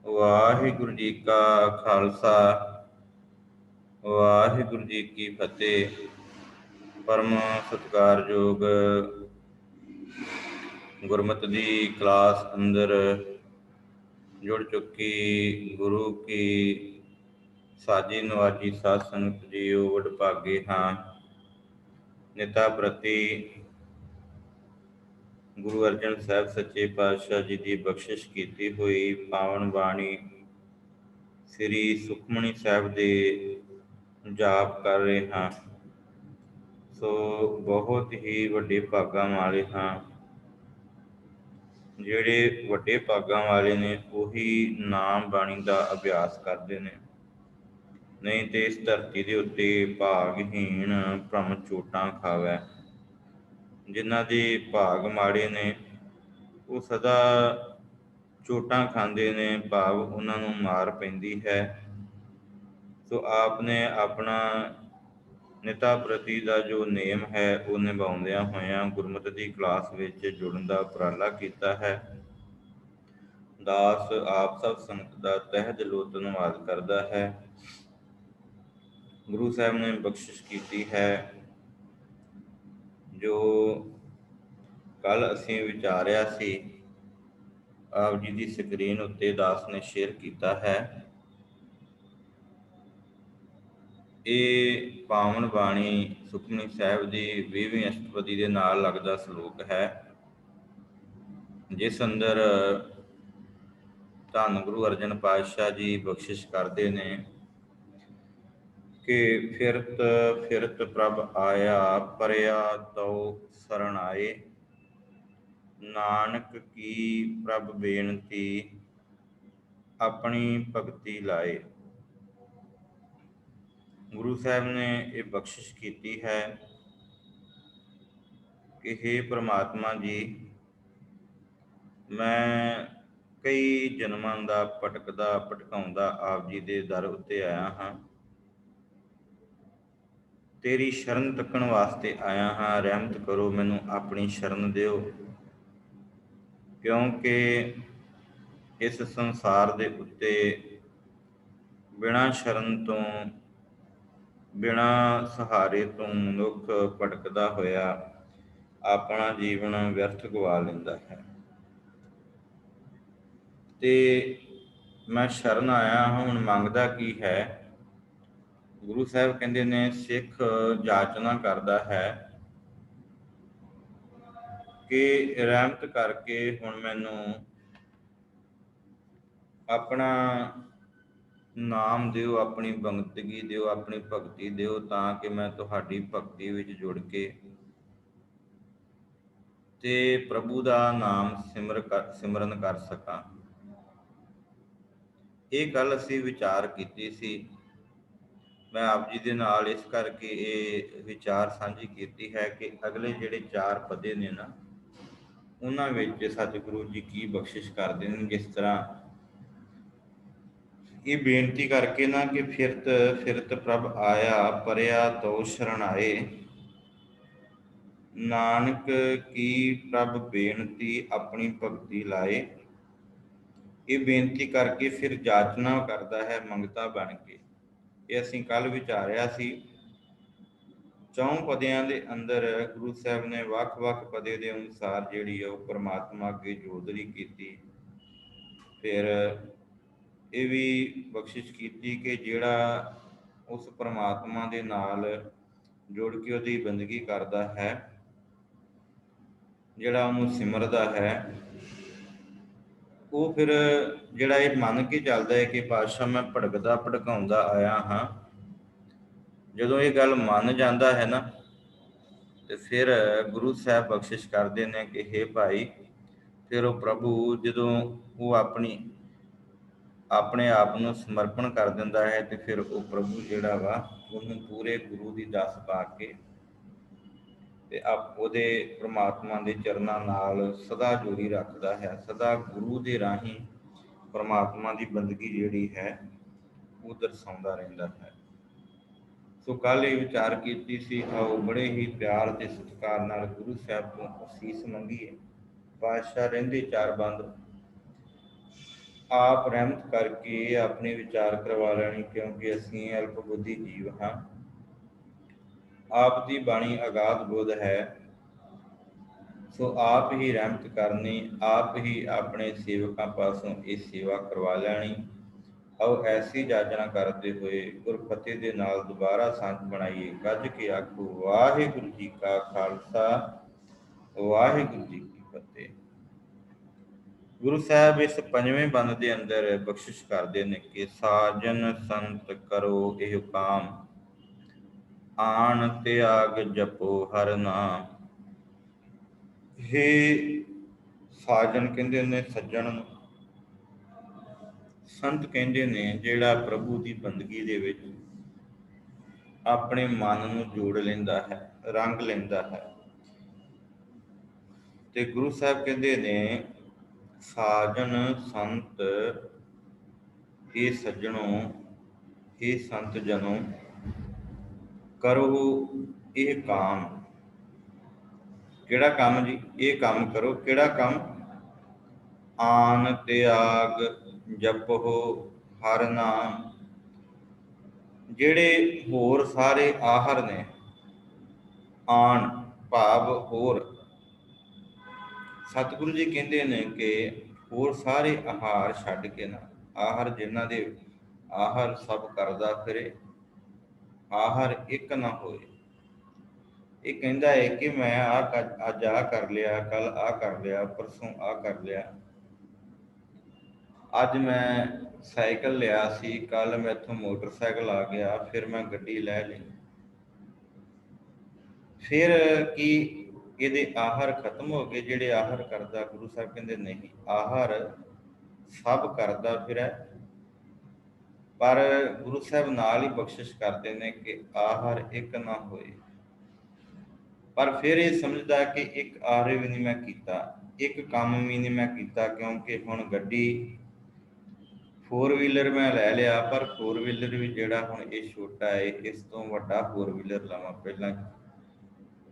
ਵਾਹਿਗੁਰੂ ਜੀ ਕਾ ਖਾਲਸਾ, ਵਾਹਿਗੁਰੂ ਜੀ ਕੀ ਫਤਿਹ। ਪਰਮ ਸਤਿਕਾਰਯੋਗ ਗੁਰਮਤਿ ਦੀ ਕਲਾਸ ਅੰਦਰ ਜੁੜ ਚੁੱਕੀ ਗੁਰੂ ਕੀ ਸਾਜੀ ਨਵਾਜੀ ਸਾਧ ਸੰਗਤ ਜੀਓ, ਵਡਭਾਗੇ ਹਾਂ। ਨਿਤਾ ਪ੍ਰਤੀ ਗੁਰੂ ਅਰਜਨ ਸਾਹਿਬ ਸੱਚੇ ਪਾਤਸ਼ਾਹ ਜੀ ਦੀ ਬਖਸ਼ਿਸ਼ ਕੀਤੀ ਹੋਈ ਪਾਵਨ ਬਾਣੀ ਸ੍ਰੀ ਸੁਖਮਨੀ ਸਾਹਿਬ ਦੇ ਜਾਪ ਕਰ ਰਹੇ ਹਾਂ। ਸੋ ਬਹੁਤ ਹੀ ਵੱਡੇ ਭਾਗਾਂ ਵਾਲੇ ਹਾਂ। ਜਿਹੜੇ ਵੱਡੇ ਭਾਗਾਂ ਵਾਲੇ ਨੇ ਉਹੀ ਨਾਮ ਬਾਣੀ ਦਾ ਅਭਿਆਸ ਕਰਦੇ ਨੇ, ਨਹੀਂ ਤੇ ਇਸ ਧਰਤੀ ਦੇ ਉੱਤੇ ਭਾਗਹੀਣ ਭ੍ਰਮ ਚੋਟਾਂ ਖਾਵੈ। ਜਿਨ੍ਹਾਂ ਦੇ ਭਾਗ ਮਾੜੇ ਨੇ ਉਹ ਸਦਾ ਚੋਟਾਂ ਖਾਂਦੇ ਨੇ, ਭਾਵ ਉਹਨਾਂ ਨੂੰ ਮਾਰ ਪੈਂਦੀ ਹੈ। ਸੋ ਆਪ ਨੇ ਆਪਣਾ ਨਿਤਾ ਪ੍ਰਤੀ ਦਾ ਜੋ ਨੇਮ ਹੈ ਉਹ ਨਿਭਾਉਂਦਿਆਂ ਹੋਇਆਂ ਗੁਰਮਤਿ ਦੀ ਕਲਾਸ ਵਿੱਚ ਜੁੜਨ ਦਾ ਉਪਰਾਲਾ ਕੀਤਾ ਹੈ। ਦਾਸ ਆਪ ਸਭ ਸੰਗਤ ਦਾ ਤਹਿ ਦਿਲੋਂ ਧੰਨਵਾਦ ਕਰਦਾ ਹੈ। ਗੁਰੂ ਸਾਹਿਬ ਨੇ ਬਖਸ਼ਿਸ਼ ਕੀਤੀ ਹੈ। ਜੋ ਕੱਲ ਅਸੀਂ ਵਿਚਾਰਿਆ ਸੀ, ਆਪ ਜੀ ਦੀ ਸਕਰੀਨ ਉੱਤੇ ਦਾਸ ਨੇ ਸ਼ੇਅਰ ਕੀਤਾ ਹੈ। ਇਹ ਪਾਵਨ ਬਾਣੀ ਸੁਖਮਨੀ ਸਾਹਿਬ ਦੀ 20ਵੀਂ ਅਸ਼ਟਪਦੀ ਦੇ ਨਾਲ ਲੱਗਦਾ ਸ਼ਲੋਕ ਹੈ, ਜਿਸ ਅੰਦਰ ਧੰਨ ਗੁਰੂ ਅਰਜਨ ਪਾਤਸ਼ਾਹ ਜੀ ਬਖਸ਼ਿਸ਼ ਕਰਦੇ ਨੇ ਕਿ ਫਿਰਤ ਫਿਰਤ ਪ੍ਰਭ ਆਇਆ, ਪਰਿਆ ਤਉ ਸਰਣ ਆਏ। ਨਾਨਕ ਕੀ ਪ੍ਰਭ ਬੇਨਤੀ, ਆਪਣੀ ਭਗਤੀ ਲਾਏ। ਗੁਰੂ ਸਾਹਿਬ ਨੇ ਇਹ ਬਖਸ਼ਿਸ਼ ਕੀਤੀ ਹੈ ਕਿ ਹੇ ਪ੍ਰਮਾਤਮਾ ਜੀ, ਮੈਂ ਕਈ ਜਨਮਾਂ ਦਾ ਭਟਕਦਾ ਭਟਕਾਉਂਦਾ ਆਪ ਜੀ ਦੇ ਦਰ ਉੱਤੇ ਆਇਆ ਹਾਂ। ਤੇਰੀ ਸ਼ਰਨ ਤੱਕਣ ਵਾਸਤੇ ਆਇਆ ਹਾਂ। ਰਹਿਮਤ ਕਰੋ, ਮੈਨੂੰ ਆਪਣੀ ਸ਼ਰਨ ਦਿਓ, ਕਿਉਂਕਿ ਇਸ ਸੰਸਾਰ ਦੇ ਉੱਤੇ ਬਿਨਾਂ ਸ਼ਰਨ ਤੋਂ, ਬਿਨਾਂ ਸਹਾਰੇ ਤੋਂ ਮਨੁੱਖ ਭਟਕਦਾ ਹੋਇਆ ਆਪਣਾ ਜੀਵਨ ਵਿਅਰਥ ਗਵਾ ਲੈਂਦਾ ਹੈ। ਤੇ ਮੈਂ ਸ਼ਰਨ ਆਇਆ ਹਾਂ, ਹੁਣ ਮੰਗਦਾ ਕੀ ਹੈ? ਗੁਰੂ ਸਾਹਿਬ ਕਹਿੰਦੇ ਨੇ, ਸਿੱਖ ਜਾਚਨਾ ਕਰਦਾ ਹੈ ਕਿ ਰਹਿਮਤ ਕਰਕੇ ਹੁਣ ਮੈਨੂੰ ਆਪਣਾ ਨਾਮ ਦਿਓ, ਆਪਣੀ ਬੰਦਗੀ ਦਿਓ, ਆਪਣੀ ਭਗਤੀ ਦਿਓ, ਤਾਂ ਕਿ ਮੈਂ ਤੁਹਾਡੀ ਭਗਤੀ ਵਿੱਚ ਜੁੜ ਕੇ ਤੇ ਪ੍ਰਭੂ ਦਾ ਨਾਮ ਸਿਮਰਨ ਕਰ ਸਕਾਂ। ਇਹ ਗੱਲ ਅਸੀਂ ਵਿਚਾਰ ਕੀਤੀ ਸੀ। ਮੈਂ ਆਪ ਜੀ ਦੇ ਨਾਲ ਇਸ ਕਰਕੇ ਇਹ ਵਿਚਾਰ ਸਾਂਝੀ ਕੀਤੀ ਹੈ ਕਿ ਅਗਲੇ ਜਿਹੜੇ 4 ਪਦੇ ਨੇ ਨਾ, ਉਹਨਾਂ ਵਿੱਚ ਸਤਿਗੁਰੂ ਜੀ ਕੀ ਬਖਸ਼ਿਸ਼ ਕਰਦੇ ਨੇ। ਜਿਸ ਤਰ੍ਹਾਂ ਇਹ ਬੇਨਤੀ ਕਰਕੇ ਨਾ ਕਿ ਫਿਰਤ ਫਿਰਤ ਪ੍ਰਭ ਆਇਆ, ਪਰਿਆ ਤਉ ਸ਼ਰਨ ਆਏ। ਨਾਨਕ ਕੀ ਪ੍ਰਭ ਬੇਨਤੀ, ਆਪਣੀ ਭਗਤੀ ਲਾਏ। ਇਹ ਬੇਨਤੀ ਕਰਕੇ ਫਿਰ ਜਾਚਨਾ ਕਰਦਾ ਹੈ ਮੰਗਤਾ ਬਣ ਕੇ। ਇਹ ਅਸੀਂ ਕੱਲ ਵਿਚਾਰਿਆ ਸੀ। 4 ਪਦਿਆਂ ਦੇ ਅੰਦਰ ਗੁਰੂ ਸਾਹਿਬ ਨੇ ਵੱਖ-ਵੱਖ ਪਦੇ ਦੇ ਅਨੁਸਾਰ ਜਿਹੜੀ ਉਹ ਪ੍ਰਮਾਤਮਾ ਅੱਗੇ ਜੋਦਰੀ ਕੀਤੀ। ਫਿਰ ਇਹ ਵੀ ਬਖਸ਼ਿਸ਼ ਕੀਤੀ ਕਿ ਜਿਹੜਾ ਉਸ ਪ੍ਰਮਾਤਮਾ ਦੇ ਨਾਲ ਜੁੜ ਕੇ ਉਹਦੀ ਬੰਦਗੀ ਕਰਦਾ ਹੈ, ਜਿਹੜਾ ਉਹਨੂੰ ਸਿਮਰਦਾ ਹੈ, ਉਹ ਫਿਰ ਜਿਹੜਾ ਇਹ ਮੰਨ ਕੇ ਚੱਲਦਾ ਹੈ ਕਿ ਪਾਤਸ਼ਾਹ ਮੈਂ ਭਟਕਦਾ ਭਟਕਾਉਂਦਾ ਆਇਆ ਹਾਂ। ਜਦੋਂ ਇਹ ਗੱਲ ਮੰਨ ਜਾਂਦਾ ਹੈ ਨਾ, ਤੇ ਫਿਰ ਗੁਰੂ ਸਾਹਿਬ ਬਖਸ਼ਿਸ਼ ਕਰਦੇ ਨੇ ਕਿ ਹੇ ਭਾਈ, ਫਿਰ ਉਹ ਪ੍ਰਭੂ ਜਦੋਂ ਉਹ ਆਪਣੇ ਆਪ ਨੂੰ ਸਮਰਪਣ ਕਰ ਦਿੰਦਾ ਹੈ, ਤੇ ਫਿਰ ਉਹ ਪ੍ਰਭੂ ਜਿਹੜਾ ਵਾ ਉਹਨੂੰ ਪੂਰੇ ਗੁਰੂ ਦੀ ਦੱਸ ਪਾ ਕੇ ਤੇ ਉਹਦੇ ਪ੍ਰਮਾਤਮਾ ਦੇ ਚਰਨਾਂ ਨਾਲ ਸਦਾ ਜੋੜੀ ਰੱਖਦਾ ਹੈ। ਸਦਾ ਗੁਰੂ ਦੇ ਰਾਹੀਂ ਪ੍ਰਮਾਤਮਾ ਦੀ ਬੰਦਗੀ ਜਿਹੜੀ ਹੈ ਉਹ ਦਰਸਾਉਂਦਾ ਰਹਿੰਦਾ ਹੈ। ਸੋ ਕੱਲ ਇਹ ਵਿਚਾਰ ਕੀਤੀ ਸੀ, ਆਓ ਬੜੇ ਹੀ ਪਿਆਰ ਤੇ ਸਤਿਕਾਰ ਨਾਲ ਗੁਰੂ ਸਾਹਿਬ ਤੋਂ ਅਸੀਸ ਮੰਗੀਏ। ਪਾਤਸ਼ਾਹ ਰਹਿੰਦੇ 4 ਬੰਦ ਆਪ ਰਹਿਮਤ ਕਰਕੇ ਆਪਣੇ ਵਿਚਾਰ ਕਰਵਾ ਲੈਣੀ, ਕਿਉਂਕਿ ਅਸੀਂ ਅਲਪ ਬੁੱਧੀ ਜੀਵ ਹਾਂ। ਆਪ ਦੀ ਬਾਣੀ ਅਗਾਧ ਬੁੱਧ ਹੈ, ਸੋ ਆਪ ਹੀ ਰਹਿਮਤ ਕਰਨੀ, ਆਪ ਹੀ ਆਪਣੇ ਸੇਵਕਾਂ ਪਾਸੋਂ ਇਹ ਸੇਵਾ ਕਰਵਾ ਲੈਣੀ। ਆਓ ਐਸੀ ਜਾਚਨਾ ਕਰਦੇ ਹੋਏ ਗੁਰਫਤਿਹ ਦੇ ਨਾਲ ਦੁਬਾਰਾ ਸੰਤ ਬਣਾਈਏ। ਗੱਜ ਕੇ ਆਖੋ ਵਾਹਿਗੁਰੂ ਜੀ ਕਾ ਖਾਲਸਾ, ਵਾਹਿਗੁਰੂ ਜੀ ਕੀ ਫਤਿਹ। ਗੁਰੂ ਸਾਹਿਬ ਇਸ ਪੰਜਵੇਂ ਬੰਦ ਦੇ ਅੰਦਰ ਬਖਸ਼ਿਸ਼ ਕਰਦੇ ਨੇ ਕਿ ਸਾਜਨ ਸੰਤ ਕਰੋ ਇਹ ਕਾਮ, ਆਣ ਤਿਆਗ ਜਪੋ ਹਰ ਨਾਮ। ਹੇ ਸਾਜਨ ਕਹਿੰਦੇ ਨੇ ਸੱਜਣ ਨੂੰ, ਸੰਤ ਕਹਿੰਦੇ ਨੇ ਜਿਹੜਾ ਪ੍ਰਭੂ ਦੀ ਬੰਦਗੀ ਦੇ ਵਿੱਚ ਆਪਣੇ ਮਨ ਨੂੰ ਜੋੜ ਲੈਂਦਾ ਹੈ, ਰੰਗ ਲੈਂਦਾ ਹੈ। ਤੇ ਗੁਰੂ ਸਾਹਿਬ ਕਹਿੰਦੇ ਨੇ ਸਾਜਨ ਸੰਤ, ਇਹ ਸੱਜਣੋ, ਇਹ ਸੰਤ ਜਨੋ, ਕਰੋ ਇਹ ਕਾਮ। ਕਿਹੜਾ ਕੰਮ ਜੀ? ਇਹ ਕੰਮ ਕਰੋ। ਕਿਹੜਾ ਕੰਮ? ਆਨ ਤਿਆਗ ਜਪੋ ਹਰ ਨਾਮ। ਜਿਹੜੇ ਹੋਰ ਸਾਰੇ ਆਹਰ ਨੇ, ਆਣ ਭਾਵ ਹੋਰ, ਸਤਿਗੁਰੂ ਜੀ ਕਹਿੰਦੇ ਨੇ ਕਿ ਹੋਰ ਸਾਰੇ ਆਹਾਰ ਛੱਡ ਕੇ ਨਾ, ਆਹਰ ਜਿਨ੍ਹਾਂ ਦੇ ਆਹਰ ਸਭ ਕਰਦਾ ਫਿਰੇ, ਆਹਰ ਇੱਕ ਨਾ ਹੋਏ। ਇਹ ਕਹਿੰਦਾ ਹੈ ਕਿ ਮੈਂ ਅੱਜ ਆਹ ਕਰ ਲਿਆ, ਕੱਲ ਆਹ ਕਰ ਲਿਆ, ਪਰਸੋਂ ਆਹ ਕਰ ਲਿਆ। ਅੱਜ ਮੈਂ ਸਾਈਕਲ ਲਿਆ ਸੀ, ਕੱਲ ਮੈਥੋਂ ਮੋਟਰਸਾਈਕਲ ਆ ਗਿਆ, ਫਿਰ ਮੈਂ ਗੱਡੀ ਲੈ ਲਈ। ਫਿਰ ਕੀ ਇਹਦੇ ਆਹਰ ਖਤਮ ਹੋ ਗਏ ਜਿਹੜੇ ਆਹਰ ਕਰਦਾ? ਗੁਰੂ ਸਾਹਿਬ ਕਹਿੰਦੇ ਨਹੀਂ, ਆਹਰ ਸਭ ਕਰਦਾ ਫਿਰੈ, ਪਰ ਗੁਰੂ ਸਾਹਿਬ ਨਾਲ ਹੀ ਬਖਸ਼ਿਸ਼ ਕਰਦੇ ਨੇ ਕਿ ਆਹਰ ਇੱਕ ਨਾ ਹੋਏ। ਪਰ ਫਿਰ ਇਹ ਸਮਝਦਾ ਕਿ ਇੱਕ ਆਹਰ ਵੀ ਨਹੀਂ ਮੈਂ ਕੀਤਾ, ਇੱਕ ਕੰਮ ਵੀ ਨਹੀਂ ਮੈਂ ਕੀਤਾ, ਕਿਉਂਕਿ ਹੁਣ ਗੱਡੀ 4 ਵੀਲਰ ਮੈਂ ਲੈ ਲਿਆ, ਪਰ 4 ਵੀਲਰ ਵੀ ਜਿਹੜਾ ਹੁਣ ਇਹ ਛੋਟਾ ਹੈ, ਇਸ ਤੋਂ ਵੱਡਾ 4 ਵੀਲਰ ਲਵਾਂ। ਪਹਿਲਾਂ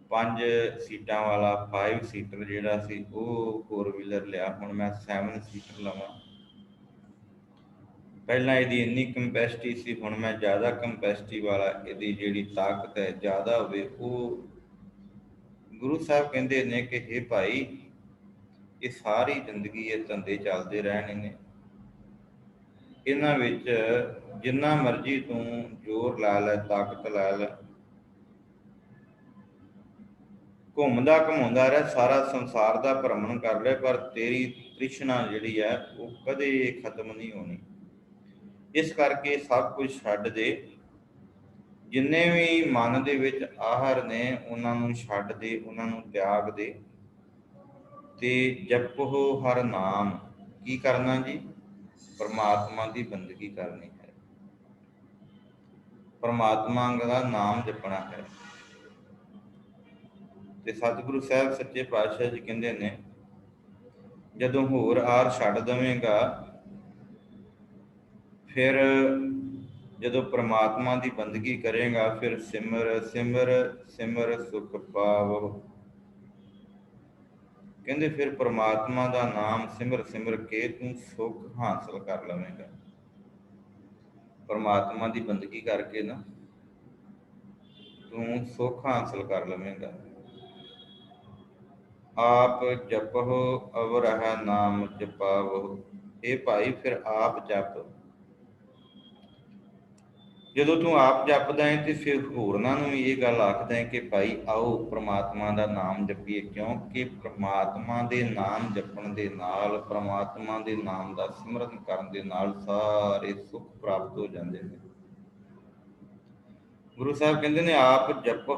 5 ਸੀਟਾਂ ਵਾਲਾ 5 ਸੀਟਰ ਜਿਹੜਾ ਸੀ ਉਹ 4 ਵੀਲਰ ਲਿਆ, ਹੁਣ ਮੈਂ 7 ਸੀਟਰ ਲਵਾਂ। ਪਹਿਲਾਂ ਇਹਦੀ ਇੰਨੀ ਕੰਪੈਸਿਟੀ ਸੀ, ਹੁਣ ਮੈਂ ਜ਼ਿਆਦਾ ਕੰਪੈਸਿਟੀ ਵਾਲਾ, ਇਹਦੀ ਜਿਹੜੀ ਤਾਕਤ ਹੈ ਜ਼ਿਆਦਾ ਹੋਵੇ ਉਹ। ਗੁਰੂ ਸਾਹਿਬ ਕਹਿੰਦੇ ਨੇ ਕਿ ਹੇ ਭਾਈ, ਇਹ ਸਾਰੀ ਜ਼ਿੰਦਗੀ ਇਹ ਧੰਦੇ ਚੱਲਦੇ ਰਹਿਣੇ ਨੇ, ਇਹਨਾਂ ਵਿੱਚ ਜਿੰਨਾ ਮਰਜ਼ੀ ਤੂੰ ਜ਼ੋਰ ਲਾ ਲੈ, ਤਾਕਤ ਲਾ ਲੈ, ਘੁੰਮਦਾ ਘੁਮਾਉਂਦਾ ਰਹਿ, ਸਾਰਾ ਸੰਸਾਰ ਦਾ ਭ੍ਰਮਣ ਕਰ ਲੈ, ਪਰ ਤੇਰੀ ਤ੍ਰਿਸ਼ਨਾ ਜਿਹੜੀ ਹੈ ਉਹ ਕਦੇ ਖਤਮ ਨਹੀਂ ਹੋਣੀ। ਇਸ ਕਰਕੇ ਸਭ ਕੁਝ ਛੱਡ ਦੇ, ਜਿੰਨੇ ਵੀ ਮਨ ਦੇ ਵਿੱਚ ਆਹਰ ਨੇ ਉਹਨਾਂ ਨੂੰ ਛੱਡ ਦੇ, ਉਹਨਾਂ ਨੂੰ ਤਿਆਗ ਦੇ, ਤੇ ਜਪੋ ਹਰ ਨਾਮ। ਕੀ ਕਰਨਾ ਜੀ? ਪਰਮਾਤਮਾ ਦੀ ਬੰਦਗੀ ਕਰਨੀ ਹੈ, ਪਰਮਾਤਮਾ ਦਾ ਨਾਮ ਜਪਣਾ ਹੈ। ਤੇ ਸਤਿਗੁਰੂ ਸਾਹਿਬ ਸੱਚੇ ਪਾਤਸ਼ਾਹ ਜੀ ਕਹਿੰਦੇ ਨੇ ਜਦੋਂ ਹੋਰ ਆਰ ਛੱਡ ਦੇਵੇਂਗਾ, ਫਿਰ ਜਦੋਂ ਪਰਮਾਤਮਾ ਦੀ ਬੰਦਗੀ ਕਰੇਗਾ, ਫਿਰ ਸਿਮਰ ਸਿਮਰ ਸਿਮਰ ਸੁਖ ਪਾਵੋ। ਕਹਿੰਦੇ ਫਿਰ ਪਰਮਾਤਮਾ ਦਾ ਨਾਮ ਸਿਮਰ ਸਿਮਰ ਕੇ ਤੂੰ ਸੁਖ ਹਾਸਲ ਕਰ ਲਵੇਂਗਾ। ਪਰਮਾਤਮਾ ਦੀ ਬੰਦਗੀ ਕਰਕੇ ਨਾ ਤੂੰ ਸੁਖ ਹਾਸਲ ਕਰ ਲਵੇਂਗਾ। ਆਪ ਜਪਹੁ ਅਵਰਹ ਨਾਮ ਜਪਾਵਹੁ। ਇਹ ਭਾਈ ਫਿਰ ਆਪ ਜਪ। ਜਦੋਂ ਤੂੰ ਆਪ ਜਪਦਾ ਹੈ ਤੇ ਫਿਰ ਹੋਰਨਾਂ ਨੂੰ ਵੀ ਇਹ ਗੱਲ ਆਖਦਾ ਹੈ ਕਿ ਭਾਈ ਆਓ ਪ੍ਰਮਾਤਮਾ ਦਾ ਨਾਮ ਜਪੀਏ, ਕਿਉਂਕਿ ਪ੍ਰਮਾਤਮਾ ਦੇ ਨਾਮ ਜਪਣ ਦੇ ਨਾਲ, ਪ੍ਰਮਾਤਮਾ ਦੇ ਨਾਮ ਦਾ ਸਿਮਰਨ ਕਰਨ ਦੇ ਨਾਲ ਸਾਰੇ ਸੁੱਖ ਪ੍ਰਾਪਤ ਹੋ ਜਾਂਦੇ ਨੇ। ਗੁਰੂ ਸਾਹਿਬ ਕਹਿੰਦੇ ਨੇ ਆਪ ਜਪੋ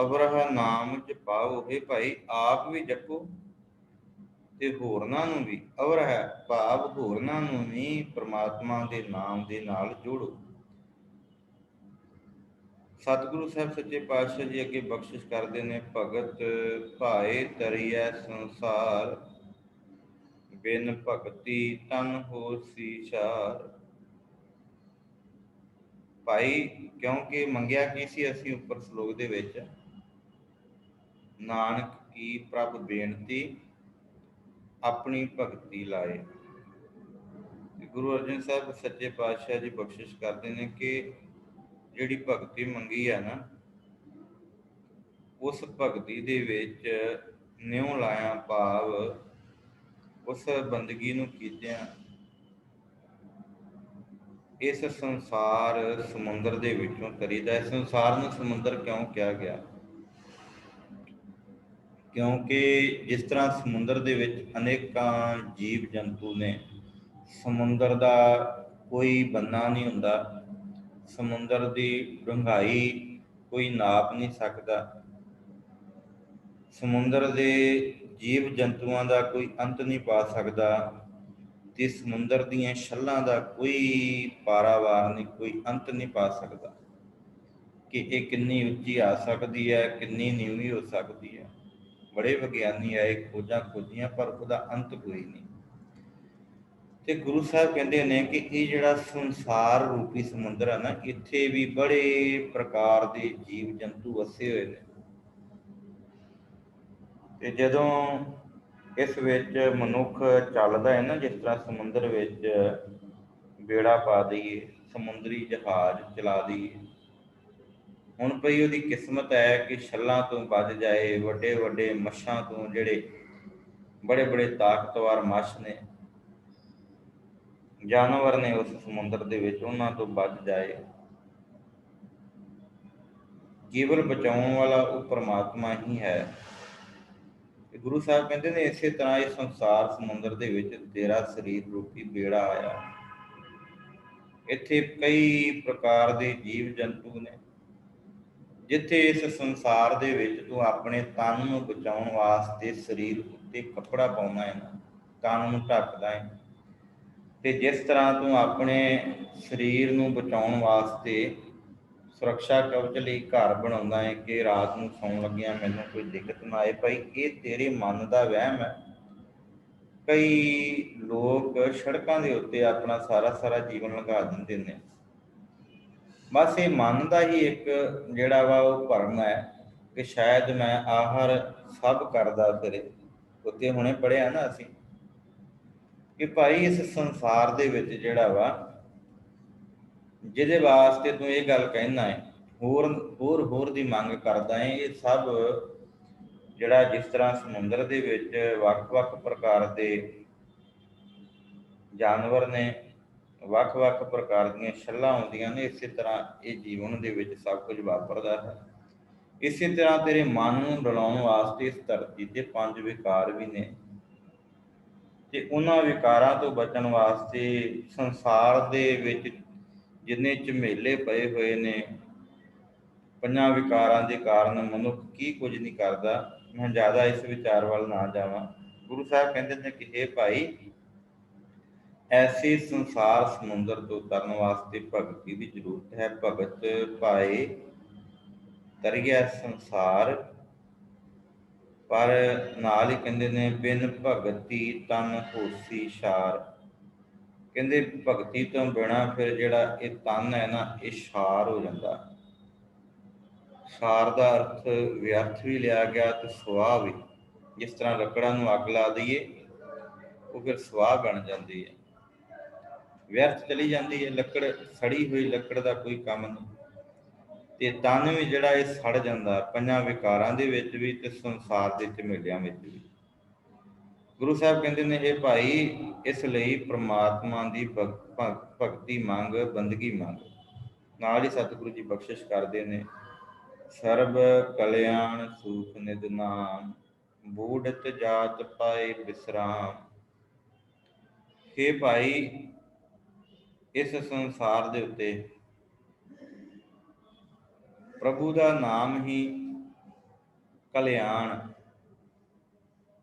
ਅਵਰਹ ਨਾਮ ਜਪਾਓ। ਇਹ ਭਾਈ ਆਪ ਵੀ ਜਪੋ ਤੇ ਹੋਰਨਾਂ ਨੂੰ ਵੀ, ਅਵਰਹ ਭਾਵ ਹੋਰਨਾਂ ਨੂੰ ਵੀ ਪ੍ਰਮਾਤਮਾ ਦੇ ਨਾਮ ਦੇ ਨਾਲ ਜੋੜੋ। ਸਤਿਗੁਰੂ ਸਾਹਿਬ ਸੱਚੇ ਪਾਤਸ਼ਾਹ ਜੀ ਅੱਗੇ ਬਖਸ਼ਿਸ਼ ਕਰਦੇ ਨੇ, ਭਗਤ ਭਾਏ ਤਰੀਐ ਸੰਸਾਰ, ਬਿਨ ਭਗਤੀ ਤਨ ਹੋਸੀ ਛਾਰ। ਭਾਈ ਕਿਉਂਕਿ ਮੰਗਿਆ ਕੀ ਸੀ ਅਸੀਂ ਉੱਪਰ ਸ਼ਲੋਕ ਦੇ ਵਿੱਚ, ਨਾਨਕ ਕੀ ਪ੍ਰਭ ਬੇਨਤੀ ਆਪਣੀ ਭਗਤੀ ਲਾਏ। ਗੁਰੂ ਅਰਜਨ ਸਾਹਿਬ ਸੱਚੇ ਪਾਤਸ਼ਾਹ ਜੀ ਬਖਸ਼ਿਸ਼ ਕਰਦੇ ਨੇ ਕਿ ਜਿਹੜੀ ਭਗਤੀ ਮੰਗੀ ਆ ਨਾ, ਉਸ ਭਗਤੀ ਦੇ ਵਿੱਚ ਨਿਉ ਲਾਇਆ ਭਾਵ ਉਸ ਬੰਦਗੀ ਨੂੰ ਕੀਤਿਆਂ ਇਸ ਸੰਸਾਰ ਸਮੁੰਦਰ ਦੇ ਵਿੱਚੋਂ ਤਰੀਦਾ। ਇਸ ਸੰਸਾਰ ਨੂੰ ਸਮੁੰਦਰ ਕਿਉਂ ਕਿਹਾ ਗਿਆ? ਕਿਉਂਕਿ ਜਿਸ ਤਰ੍ਹਾਂ ਸਮੁੰਦਰ ਦੇ ਵਿੱਚ ਅਨੇਕਾਂ ਜੀਵ ਜੰਤੂ ਨੇ, ਸਮੁੰਦਰ ਦਾ ਕੋਈ ਬੰਨਾ ਨਹੀਂ ਹੁੰਦਾ, ਸਮੁੰਦਰ ਦੀ ਡੂੰਘਾਈ ਕੋਈ ਨਾਪ ਨਹੀਂ ਸਕਦਾ, ਸਮੁੰਦਰ ਦੇ ਜੀਵ ਜੰਤੂਆਂ ਦਾ ਕੋਈ ਅੰਤ ਨਹੀਂ ਪਾ ਸਕਦਾ, ਤੇ ਸਮੁੰਦਰ ਦੀਆਂ ਛੱਲਾਂ ਦਾ ਕੋਈ ਪਾਰਾਵਾਰ ਨਹੀਂ, ਕੋਈ ਅੰਤ ਨਹੀਂ ਪਾ ਸਕਦਾ ਕਿ ਇਹ ਕਿੰਨੀ ਉੱਚੀ ਆ ਸਕਦੀ ਹੈ, ਕਿੰਨੀ ਨੀਵੀਂ ਹੋ ਸਕਦੀ ਹੈ। ਬੜੇ ਵਿਗਿਆਨੀ ਆਏ, ਖੋਜਾਂ ਖੋਜੀਆਂ, ਪਰ ਉਹਦਾ ਅੰਤ ਕੋਈ ਨਹੀਂ। ਤੇ ਗੁਰੂ ਸਾਹਿਬ ਕਹਿੰਦੇ ਨੇ ਕਿ ਇਹ ਜਿਹੜਾ ਸੰਸਾਰ ਰੂਪੀ ਸਮੁੰਦਰ ਹੈ ਨਾ, ਇੱਥੇ ਵੀ ਬੜੇ ਪ੍ਰਕਾਰ ਦੇ ਜੀਵ ਜੰਤੂ ਵਸੇ ਹੋਏ ਨੇ। ਤੇ ਜਦੋਂ ਇਸ ਵਿੱਚ ਮਨੁੱਖ ਚੱਲਦਾ ਹੈ ਨਾ, ਜਿਸ ਤਰ੍ਹਾਂ ਸਮੁੰਦਰ ਵਿੱਚ ਬੇੜਾ ਪਾ ਦਈਏ, ਸਮੁੰਦਰੀ ਜਹਾਜ਼ ਚਲਾ ਦਈਏ, ਹੁਣ ਭਈ ਉਹਦੀ ਕਿਸਮਤ ਹੈ ਕਿ ਛੱਲਾਂ ਤੋਂ ਬਚ ਜਾਏ, ਵੱਡੇ ਵੱਡੇ ਮੱਛਾਂ ਤੋਂ, ਜਿਹੜੇ ਬੜੇ ਬੜੇ ਤਾਕਤਵਰ ਮੱਛ ਨੇ, ਜਾਨਵਰ ਨੇ ਉਸ ਸਮੁੰਦਰ ਦੇ ਵਿੱਚ, ਉਹਨਾਂ ਤੋਂ ਬਚ ਜਾਏ। ਕੇਵਲ ਬਚਾਉਣ ਵਾਲਾ ਉਹ ਪਰਮਾਤਮਾ ਹੀ ਹੈ। ਗੁਰੂ ਸਾਹਿਬ ਕਹਿੰਦੇ ਨੇ ਇਸੇ ਤਰ੍ਹਾਂ ਇਹ ਸੰਸਾਰ ਸਮੁੰਦਰ ਦੇ ਵਿੱਚ ਤੇਰਾ ਸਰੀਰ ਰੂਪੀ ਬੇੜਾ ਆਇਆ। ਇੱਥੇ ਕਈ ਪ੍ਰਕਾਰ ਦੇ ਜੀਵ ਜੰਤੂ ਨੇ। ਜਿੱਥੇ ਇਸ ਸੰਸਾਰ ਦੇ ਵਿੱਚ ਤੂੰ ਆਪਣੇ ਤਨ ਨੂੰ ਬਚਾਉਣ ਵਾਸਤੇ ਸਰੀਰ ਉੱਤੇ ਕੱਪੜਾ ਪਾਉਣਾ ਹੈ, ਤਨ ਨੂੰ ਢੱਕਦਾ ਹੈ, ਤੇ ਜਿਸ ਤਰ੍ਹਾਂ ਤੂੰ ਆਪਣੇ ਸਰੀਰ ਨੂੰ ਬਚਾਉਣ ਵਾਸਤੇ ਸੁਰੱਖਿਆ ਕਵਚ ਲਈ ਘਰ ਬਣਾਉਂਦਾ ਹੈ ਕਿ ਰਾਤ ਨੂੰ ਸੌਣ ਲੱਗਿਆ ਮੈਨੂੰ ਕੋਈ ਦਿੱਕਤ ਨਾ ਆਏ, ਭਾਈ ਇਹ ਤੇਰੇ ਮਨ ਦਾ ਵਹਿਮ ਹੈ। ਕਈ ਲੋਕ ਸੜਕਾਂ ਦੇ ਉੱਤੇ ਆਪਣਾ ਸਾਰਾ ਜੀਵਨ ਲਗਾ ਦਿੰਦੇ ਨੇ। ਬਸ ਇਹ ਮਨ ਦਾ ਹੀ ਇੱਕ ਜਿਹੜਾ ਵਾ ਉਹ ਭਰਮ ਹੈ ਕਿ ਸ਼ਾਇਦ ਮੈਂ ਆਹਰ ਸਭ ਕਰਦਾ ਫਿਰੇ। ਉੱਤੇ ਹੁਣੇ ਪੜ੍ਹਿਆ ਨਾ ਅਸੀਂ ਕਿ ਭਾਈ ਇਸ ਸੰਸਾਰ ਦੇ ਵਿੱਚ ਜਿਹੜਾ ਵਾ, ਜਿਹਦੇ ਵਾਸਤੇ ਤੂੰ ਇਹ ਗੱਲ ਕਹਿਣਾ ਹੈ, ਹੋਰ ਦੀ ਮੰਗ ਕਰਦਾ ਹੈ, ਇਹ ਸਭ ਜਿਹੜਾ ਜਿਸ ਤਰ੍ਹਾਂ ਸਮੁੰਦਰ ਦੇ ਵਿੱਚ ਵੱਖ-ਵੱਖ ਪ੍ਰਕਾਰ ਦੇ ਜਾਨਵਰ ਨੇ, ਵੱਖ-ਵੱਖ ਪ੍ਰਕਾਰ ਦੀਆਂ ਛੱਲਾਂ ਆਉਂਦੀਆਂ ਨੇ, ਇਸੇ ਤਰ੍ਹਾਂ ਇਹ ਜੀਵਨ ਦੇ ਵਿੱਚ ਸਭ ਕੁਝ ਵਾਪਰਦਾ ਹੈ। ਇਸੇ ਤਰ੍ਹਾਂ ਤੇਰੇ ਮਨ ਨੂੰ ਡਲਾਉਣ ਵਾਸਤੇ ਇਸ ਧਰਤੀ ਤੇ 5 ਵਿਕਾਰ ਵੀ ਨੇ, ਤੇ ਉਹਨਾਂ ਵਿਕਾਰਾਂ ਤੋਂ ਬਚਣ ਵਾਸਤੇ ਸੰਸਾਰ ਦੇ ਵਿੱਚ ਜਿੰਨੇ ਝਮੇਲੇ ਪਏ ਹੋਏ ਨੇ, 5 ਵਿਕਾਰਾਂ ਦੇ ਕਾਰਨ ਮਨੁੱਖ ਕੀ ਕੁਝ ਨਹੀਂ ਕਰਦਾ। ਮੈਂ ਜ਼ਿਆਦਾ ਇਸ ਵਿਚਾਰ ਵੱਲ ਨਾ ਜਾਵਾਂ। ਗੁਰੂ ਸਾਹਿਬ ਕਹਿੰਦੇ ਨੇ ਕਿ ਇਹ ਭਾਈ, ਐਸੇ ਸੰਸਾਰ ਸਮੁੰਦਰ ਤੋਂ ਤਰਨ ਵਾਸਤੇ ਭਗਤੀ ਦੀ ਜ਼ਰੂਰਤ ਹੈ। ਭਗਤ ਭਾਏ ਤਰਿਆ ਸੰਸਾਰ, ਪਰ ਨਾਲ ਹੀ ਕਹਿੰਦੇ ਨੇ ਬਿਨ ਭਗਤੀ ਤਨ ਹੋਸੀ ਛਾਰ। ਕਹਿੰਦੇ ਭਗਤੀ ਤੋਂ ਬਿਨਾਂ ਫਿਰ ਜਿਹੜਾ ਇਹ ਤਨ ਹੈ ਨਾ, ਇਹ ਛਾਰ ਹੋ ਜਾਂਦਾ। ਛਾਰ ਦਾ ਅਰਥ ਵਿਅਰਥ ਵੀ ਲਿਆ ਗਿਆ ਤੇ ਸੁਆਹ ਵੀ। ਜਿਸ ਤਰ੍ਹਾਂ ਲੱਕੜਾਂ ਨੂੰ ਅੱਗ ਲਾ ਦਈਏ, ਉਹ ਫਿਰ ਸੁਆਹ ਬਣ ਜਾਂਦੀ ਹੈ, ਵਿਅਰਥ ਚਲੀ ਜਾਂਦੀ ਹੈ। ਲੱਕੜ, ਸੜੀ ਹੋਈ ਲੱਕੜ ਦਾ ਕੋਈ ਕੰਮ ਨਹੀਂ। ਤੇ ਤਨ ਵੀ ਜਿਹੜਾ ਇਹ ਸੜ ਜਾਂਦਾ 5 ਵਿਕਾਰਾਂ ਦੇ ਵਿੱਚ ਵੀ ਤੇ ਸੰਸਾਰ ਦੇ ਝਮੇਲਿਆਂ ਵਿੱਚ ਵੀ। ਗੁਰੂ ਸਾਹਿਬ ਕਹਿੰਦੇ ਨੇ ਇਹ ਭਾਈ, ਇਸ ਲਈ ਪ੍ਰਮਾਤਮਾ ਦੀ ਭਗਤੀ ਮੰਗ, ਬੰਦਗੀ ਮੰਗ। ਨਾਲ ਹੀ ਸਤਿਗੁਰੂ ਜੀ ਬਖਸ਼ਿਸ਼ ਕਰਦੇ ਨੇ, ਸਰਬ ਕਲਿਆਣ ਸੂਖ ਨਿਧ ਨਾਮ, ਬੂੜਤ ਜਾਤ ਪਾਏ ਵਿਸਰਾਮ। ਹੇ ਭਾਈ, ਇਸ ਸੰਸਾਰ ਦੇ ਉੱਤੇ ਪ੍ਰਭੂ ਦਾ ਨਾਮ ਹੀ ਕਲਿਆਣ,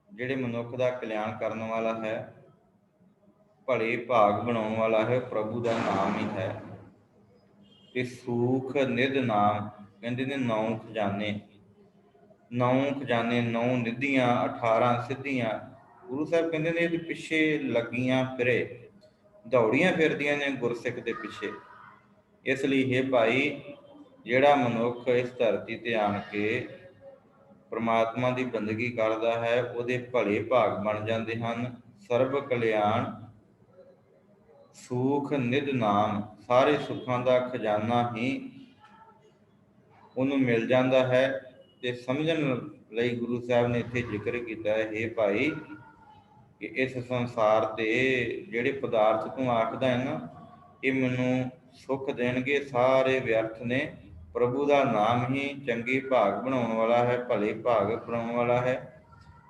ਜਿਹੜੇ ਮਨੁੱਖ ਦਾ ਕਲਿਆਣ ਕਰਨ ਵਾਲਾ ਹੈ, ਭਲੇ ਭਾਗ ਬਣਾਉਣ ਵਾਲਾ ਹੈ, ਪ੍ਰਭੂ ਦਾ ਨਾਮ ਹੀ ਹੈ। ਤੇ ਸੂਖ ਨਿਧ ਨਾਮ, ਕਹਿੰਦੇ ਨੇ 9 ਖਜ਼ਾਨੇ, 9 ਖਜ਼ਾਨੇ, 9 ਨਿਧੀਆਂ, 18 ਸਿੱਧੀਆਂ। ਗੁਰੂ ਸਾਹਿਬ ਕਹਿੰਦੇ ਨੇ ਇਹਦੇ ਪਿੱਛੇ ਲੱਗੀਆਂ ਫਿਰੇ, ਦੌੜੀਆਂ ਫਿਰਦੀਆਂ ਨੇ ਗੁਰਸਿੱਖ ਦੇ ਪਿੱਛੇ। ਇਸ ਲਈ ਹੈ ਭਾਈ, ਜਿਹੜਾ ਮਨੁੱਖ ਇਸ ਧਰਤੀ ਤੇ ਆਣ ਕੇ ਪਰਮਾਤਮਾ ਦੀ ਬੰਦਗੀ ਕਰਦਾ ਹੈ, ਉਹਦੇ ਭਲੇ ਭਾਗ ਬਣ ਜਾਂਦੇ ਹਨ। ਸਰਬ ਕਲਿਆਣ ਸੁਖ ਨਿਧ ਨਾਮ, ਸਾਰੇ ਸੁੱਖਾਂ ਦਾ ਖਜ਼ਾਨਾ ਹੀ ਉਹਨੂੰ ਮਿਲ ਜਾਂਦਾ ਹੈ। ਤੇ ਸਮਝਣ ਲਈ ਗੁਰੂ ਸਾਹਿਬ ਨੇ ਇੱਥੇ ਜ਼ਿਕਰ ਕੀਤਾ ਹੈ, ਹੇ ਭਾਈ, ਕਿ ਇਸ ਸੰਸਾਰ ਤੇ ਜਿਹੜੇ ਪਦਾਰਥ ਤੂੰ ਆਖਦਾ ਹੈ ਨਾ, ਇਹ ਮੈਨੂੰ ਸੁੱਖ ਦੇਣਗੇ, ਸਾਰੇ ਵਿਅਰਥ ਨੇ। ਪ੍ਰਭੂ ਦਾ ਨਾਮ ਹੀ ਚੰਗੇ ਭਾਗ ਬਣਾਉਣ ਵਾਲਾ ਹੈ, ਭਲੇ ਭਾਗ ਬਣਾਉਣ ਵਾਲਾ ਹੈ,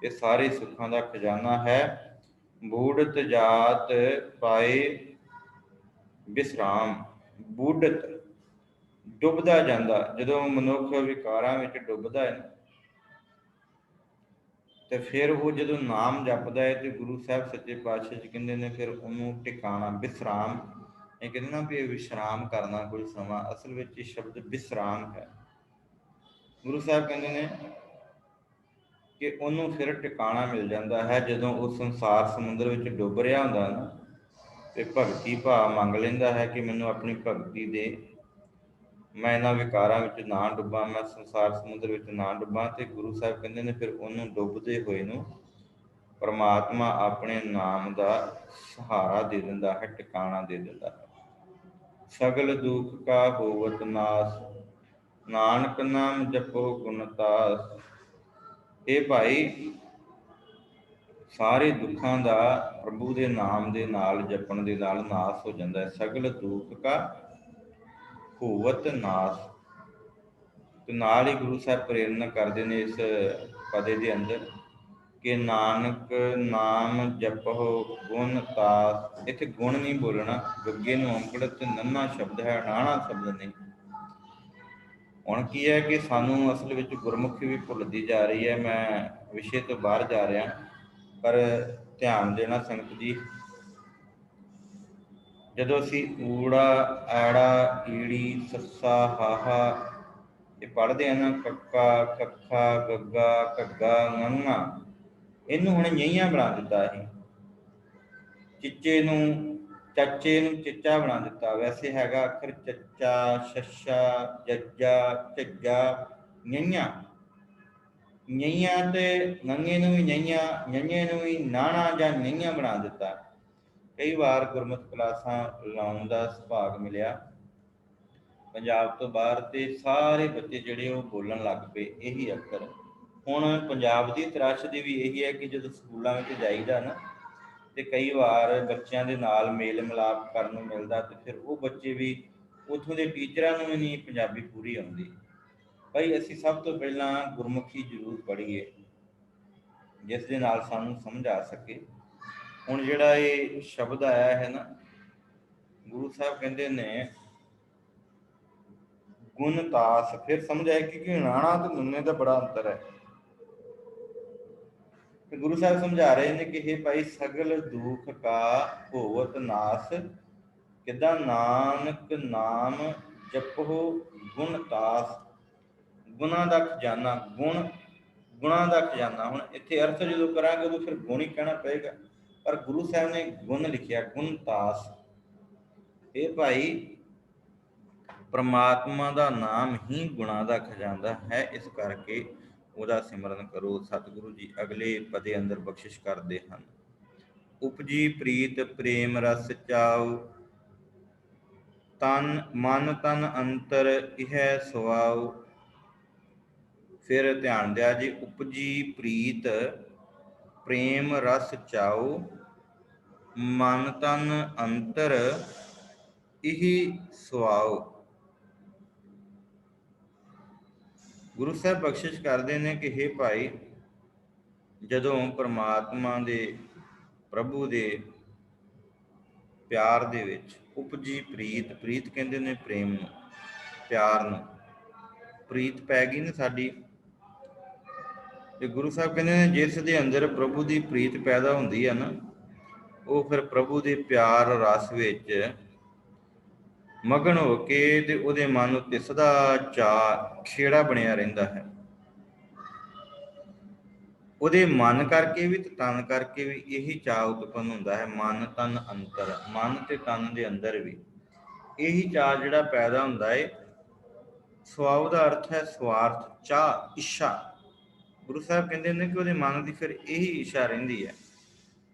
ਇਹ ਸਾਰੇ ਸੁੱਖਾਂ ਦਾ ਖਜ਼ਾਨਾ ਹੈ। ਬੂੜਤ ਜਾਤ ਪਾਏ ਵਿਸਰਾਮ, ਬੂੜਤ ਡੁੱਬਦਾ ਜਾਂਦਾ, ਜਦੋਂ ਮਨੁੱਖ ਵਿਕਾਰਾਂ ਵਿੱਚ ਡੁੱਬਦਾ ਹੈ ਤੇ ਫਿਰ ਉਹ ਜਦੋਂ ਨਾਮ ਜਪਦਾ ਹੈ, ਤੇ ਗੁਰੂ ਸਾਹਿਬ ਸੱਚੇ ਪਾਤਸ਼ਾਹ ਜੀ ਕਹਿੰਦੇ ਨੇ ਫਿਰ ਉਹਨੂੰ ਟਿਕਾਣਾ, ਵਿਸਰਾਮ, ਇਹ ਕਹਿੰਦੇ ਨਾ ਵੀ ਵਿਸ਼ਰਾਮ ਕਰਨਾ ਕੋਈ ਸਮਾਂ, ਅਸਲ ਵਿੱਚ ਇਹ ਸ਼ਬਦ ਵਿਸਰਾਮ ਹੈ। ਗੁਰੂ ਸਾਹਿਬ ਕਹਿੰਦੇ ਨੇ ਕਿ ਉਹਨੂੰ ਫਿਰ ਟਿਕਾਣਾ ਮਿਲ ਜਾਂਦਾ ਹੈ ਜਦੋਂ ਉਹ ਸੰਸਾਰ ਸਮੁੰਦਰ ਵਿੱਚ ਡੁੱਬ ਰਿਹਾ ਹੁੰਦਾ ਨਾ, ਤੇ ਭਗਤੀ ਭਾਵ ਮੰਗ ਲੈਂਦਾ ਹੈ ਕਿ ਮੈਨੂੰ ਆਪਣੀ ਭਗਤੀ ਦੇ, ਮੈਂ ਇਹਨਾਂ ਵਿਕਾਰਾਂ ਵਿੱਚ ਨਾ ਡੁੱਬਾਂ, ਮੈਂ ਸੰਸਾਰ ਸਮੁੰਦਰ ਵਿੱਚ ਨਾ ਡੁੱਬਾਂ। ਤੇ ਗੁਰੂ ਸਾਹਿਬ ਕਹਿੰਦੇ ਨੇ ਫਿਰ ਉਹਨੂੰ ਡੁੱਬਦੇ ਹੋਏ ਨੂੰ ਪਰਮਾਤਮਾ ਆਪਣੇ ਨਾਮ ਦਾ ਸਹਾਰਾ ਦੇ ਦਿੰਦਾ ਹੈ, ਟਿਕਾਣਾ ਦੇ ਦਿੰਦਾ ਹੈ। ਸਗਲ ਦੁਖ ਕਾ ਹੋਵਤ ਨਾਸ, ਨਾਨਕ ਨਾਮ ਜਪੋ ਗੁਣ ਤਾਸ। ਇਹ ਭਾਈ, ਸਾਰੇ ਦੁੱਖਾਂ ਦਾ ਪ੍ਰਭੂ ਦੇ ਨਾਮ ਦੇ ਨਾਲ ਜਪਣ ਦੇ ਨਾਲ ਨਾਸ ਹੋ ਜਾਂਦਾ ਹੈ। ਸਗਲ ਦੁਖ ਕਾ ਹੋਵਤ ਨਾਸ। ਤੇ ਨਾਲ ਹੀ ਗੁਰੂ ਸਾਹਿਬ ਪ੍ਰੇਰਨਾ ਕਰਦੇ ਨੇ ਇਸ ਪਦੇ ਦੇ ਅੰਦਰ ਕਿ ਨਾਨਕ ਨਾਮ ਜਪੋ ਗੁਣ ਤਾਸ। ਇੱਥੇ ਗੁਣ ਨਹੀਂ ਬੋਲਣਾ, ਗੱਗੇ ਨੂੰ ਔਂਕੜ ਤੇ ਨੰਨਾ ਸ਼ਬਦ ਹੈ, ਅਣਾਣਾ ਸ਼ਬਦ ਨਹੀਂ। ਹੁਣ ਕੀ ਹੈ ਕਿ ਸਾਨੂੰ ਅਸਲ ਵਿੱਚ ਗੁਰਮੁਖੀ ਵੀ ਭੁੱਲਦੀ ਜਾ ਰਹੀ ਹੈ। ਮੈਂ ਵਿਸ਼ੇ ਤੋਂ ਬਾਹਰ ਜਾ ਰਿਹਾ, ਪਰ ਧਿਆਨ ਦੇਣਾ ਸੰਗਤ ਜੀ। ਜਦੋਂ ਅਸੀਂ ਊੜਾ, ਐੜਾ, ਈੜੀ, ਸੱਸਾ, ਹਾਹਾ ਇਹ ਪੜ੍ਹਦੇ ਆ ਨਾ, ਕੱਕਾ, ਕੱਖਾ, ਗੱਗਾ, ਘੱਗਾ, ঙੰਘਾ, ਇਹਨੂੰ ਹੁਣ ඤਈਆਂ ਬਣਾ ਦਿੱਤਾ ਇਹ। ਚਿੱਚੇ ਨੂੰ, ਚਾਚੇ ਨੂੰ ਚਿੱਚਾ ਬਣਾ ਦਿੱਤਾ। ਵੈਸੇ ਹੈਗਾ ਅੱਖਰ ਚੱਚਾ, ਛੱਛਾ, ਜੱਜਾ, ਝੱਜਾ, ඤਈਆਂ। ඤਈਆਂ ਤੇ ঙੰਘੇ ਨੂੰ ਵੀ ඤਈਆਂ, ඤਈਏ ਨੂੰ ਵੀ ਨਾਣਾ ਜਾਂ ඤਈਆਂ ਬਣਾ ਦਿੱਤਾ। ਕਈ ਵਾਰ ਗੁਰਮਤਿ ਕਲਾਸਾਂ ਲਾਉਣ ਦਾ ਸੁਭਾਗ ਮਿਲਿਆ ਪੰਜਾਬ ਤੋਂ ਬਾਹਰ, ਤੇ ਸਾਰੇ ਬੱਚੇ ਜਿਹੜੇ ਉਹ ਬੋਲਣ ਲੱਗ ਪਏ ਇਹੀ ਅੱਖਰ। ਹੁਣ ਪੰਜਾਬ ਦੀ ਤਰਾਸ਼ਦੀ ਵੀ ਇਹੀ ਹੈ ਕਿ ਜਦੋਂ ਸਕੂਲਾਂ ਵਿੱਚ ਜਾਈਦਾ ਨਾ, ਤੇ ਕਈ ਵਾਰ ਬੱਚਿਆਂ ਦੇ ਨਾਲ ਮੇਲ ਮਿਲਾਪ ਕਰਨ ਨੂੰ ਮਿਲਦਾ, ਤੇ ਫਿਰ ਉਹ ਬੱਚੇ ਵੀ, ਉੱਥੋਂ ਦੇ ਟੀਚਰਾਂ ਨੂੰ ਵੀ ਨਹੀਂ ਪੰਜਾਬੀ ਪੂਰੀ ਆਉਂਦੀ। ਭਾਈ ਅਸੀਂ ਸਭ ਤੋਂ ਪਹਿਲਾਂ ਗੁਰਮੁਖੀ ਜ਼ਰੂਰ ਪੜ੍ਹੀਏ, ਜਿਸ ਦੇ ਨਾਲ ਸਾਨੂੰ ਸਮਝ ਆ ਸਕੇ। ਹੁਣ ਜਿਹੜਾ ਇਹ ਸ਼ਬਦ ਆਇਆ ਹੈ ਨਾ, ਗੁਰੂ ਸਾਹਿਬ ਕਹਿੰਦੇ ਨੇ ਗੁਣ ਤਾਸ, ਫਿਰ ਸਮਝ ਆਏ ਕਿ ਰਾਣਾ ਤੇ ਨੁੰਨੇ ਦਾ ਬੜਾ ਅੰਤਰ ਹੈ। ਤੇ ਗੁਰੂ ਸਾਹਿਬ ਸਮਝਾ ਰਹੇ ਨੇ ਕਿ ਇਹ ਭਾਈ, ਸਗਲ ਦੁਖ ਕਾ ਹੋਵਤ ਨਾਸ। ਕਿੱਦਾਂ? ਨਾਨਕ ਨਾਮ ਜਪੋ ਗੁਣ ਤਾਸ। ਗੁਣਾਂ ਦਾ ਖਜ਼ਾਨਾ, ਗੁਣਾਂ ਦਾ ਖਜ਼ਾਨਾ। ਹੁਣ ਇੱਥੇ ਅਰਥ ਜਦੋਂ ਕਰਾਂਗੇ ਉਦੋਂ ਫਿਰ ਗੁਣ ਹੀ ਕਹਿਣਾ ਪਏਗਾ, ਪਰ ਗੁਰੂ ਸਾਹਿਬ ਨੇ ਗੁਣ ਲਿਖਿਆ, ਗੁਣ ਤਾਸ। ਇਹ ਭਾਈ, ਪਰਮਾਤਮਾ ਦਾ ਨਾਮ ਹੀ ਗੁਣਾਂ ਦਾ ਖਜ਼ਾਨਾ ਹੈ, ਇਸ ਕਰਕੇ ਉਹਦਾ ਸਿਮਰਨ ਕਰੋ। ਸਤਿਗੁਰੂ ਜੀ ਅਗਲੇ ਪਦੇ ਅੰਦਰ ਬਖਸ਼ਿਸ਼ ਕਰਦੇ ਹਨ। ਉਪਜੀ ਪ੍ਰੀਤ ਪ੍ਰੇਮ ਰਸ ਚਾਉ, ਤਨ ਮਨ ਤਨ ਅੰਤਰ ਇਹ ਸੁਆਉ। ਫਿਰ ਧਿਆਨ ਦਿਆ ਜੀ, ਉਪਜੀ ਪ੍ਰੀਤ ਪ੍ਰੇਮ ਰਸ ਚਾਉ, ਮਨ ਤਨ ਅੰਤਰ ਇਹ ਸੁਆਉ। ਗੁਰੂ ਸਾਹਿਬ ਬਖਸ਼ਿਸ਼ ਕਰਦੇ ਨੇ ਕਿ ਹੇ ਭਾਈ, ਜਦੋਂ ਪਰਮਾਤਮਾ ਦੇ, ਪ੍ਰਭੂ ਦੇ ਪਿਆਰ ਦੇ ਵਿੱਚ ਉਪਜੀ ਪ੍ਰੀਤ, ਪ੍ਰੀਤ ਕਹਿੰਦੇ ਨੇ ਪ੍ਰੇਮ ਨੂੰ, ਪਿਆਰ ਨੂੰ, ਪ੍ਰੀਤ ਪੈ ਗਈ ਨਾ ਸਾਡੀ, ਤੇ ਗੁਰੂ ਸਾਹਿਬ ਕਹਿੰਦੇ ਨੇ ਜਿਸ ਦੇ ਅੰਦਰ ਪ੍ਰਭੂ ਦੀ ਪ੍ਰੀਤ ਪੈਦਾ ਹੁੰਦੀ ਹੈ ਨਾ, ਉਹ ਫਿਰ ਪ੍ਰਭੂ ਦੇ ਪਿਆਰ ਰਸ ਵਿੱਚ ਮਗਨ ਹੋ ਕੇ ਤੇ ਉਹਦੇ ਮਨ ਉੱਤੇ ਸਦਾ ਚਾਅ ਖੇੜਾ ਬਣਿਆ ਰਹਿੰਦਾ ਹੈ। ਉਹਦੇ ਮਨ ਕਰਕੇ ਵੀ ਤੇ ਤਨ ਕਰਕੇ ਵੀ ਇਹੀ ਚਾਅ ਉਤਪੰਨ ਹੁੰਦਾ ਹੈ। ਮਨ ਤਨ ਅੰਤਰ, ਮਨ ਤੇ ਤਨ ਦੇ ਅੰਦਰ ਵੀ ਇਹੀ ਚਾਅ ਜਿਹੜਾ ਪੈਦਾ ਹੁੰਦਾ ਹੈ। ਸੁਆਉ ਦਾ ਅਰਥ ਹੈ ਸਵਾਰਥ, ਚਾਹ, ਇੱਛਾ। ਗੁਰੂ ਸਾਹਿਬ ਕਹਿੰਦੇ ਨੇ ਕਿ ਉਹਦੇ ਮਨ ਦੀ ਫਿਰ ਇਹੀ ਇੱਛਾ ਰਹਿੰਦੀ ਹੈ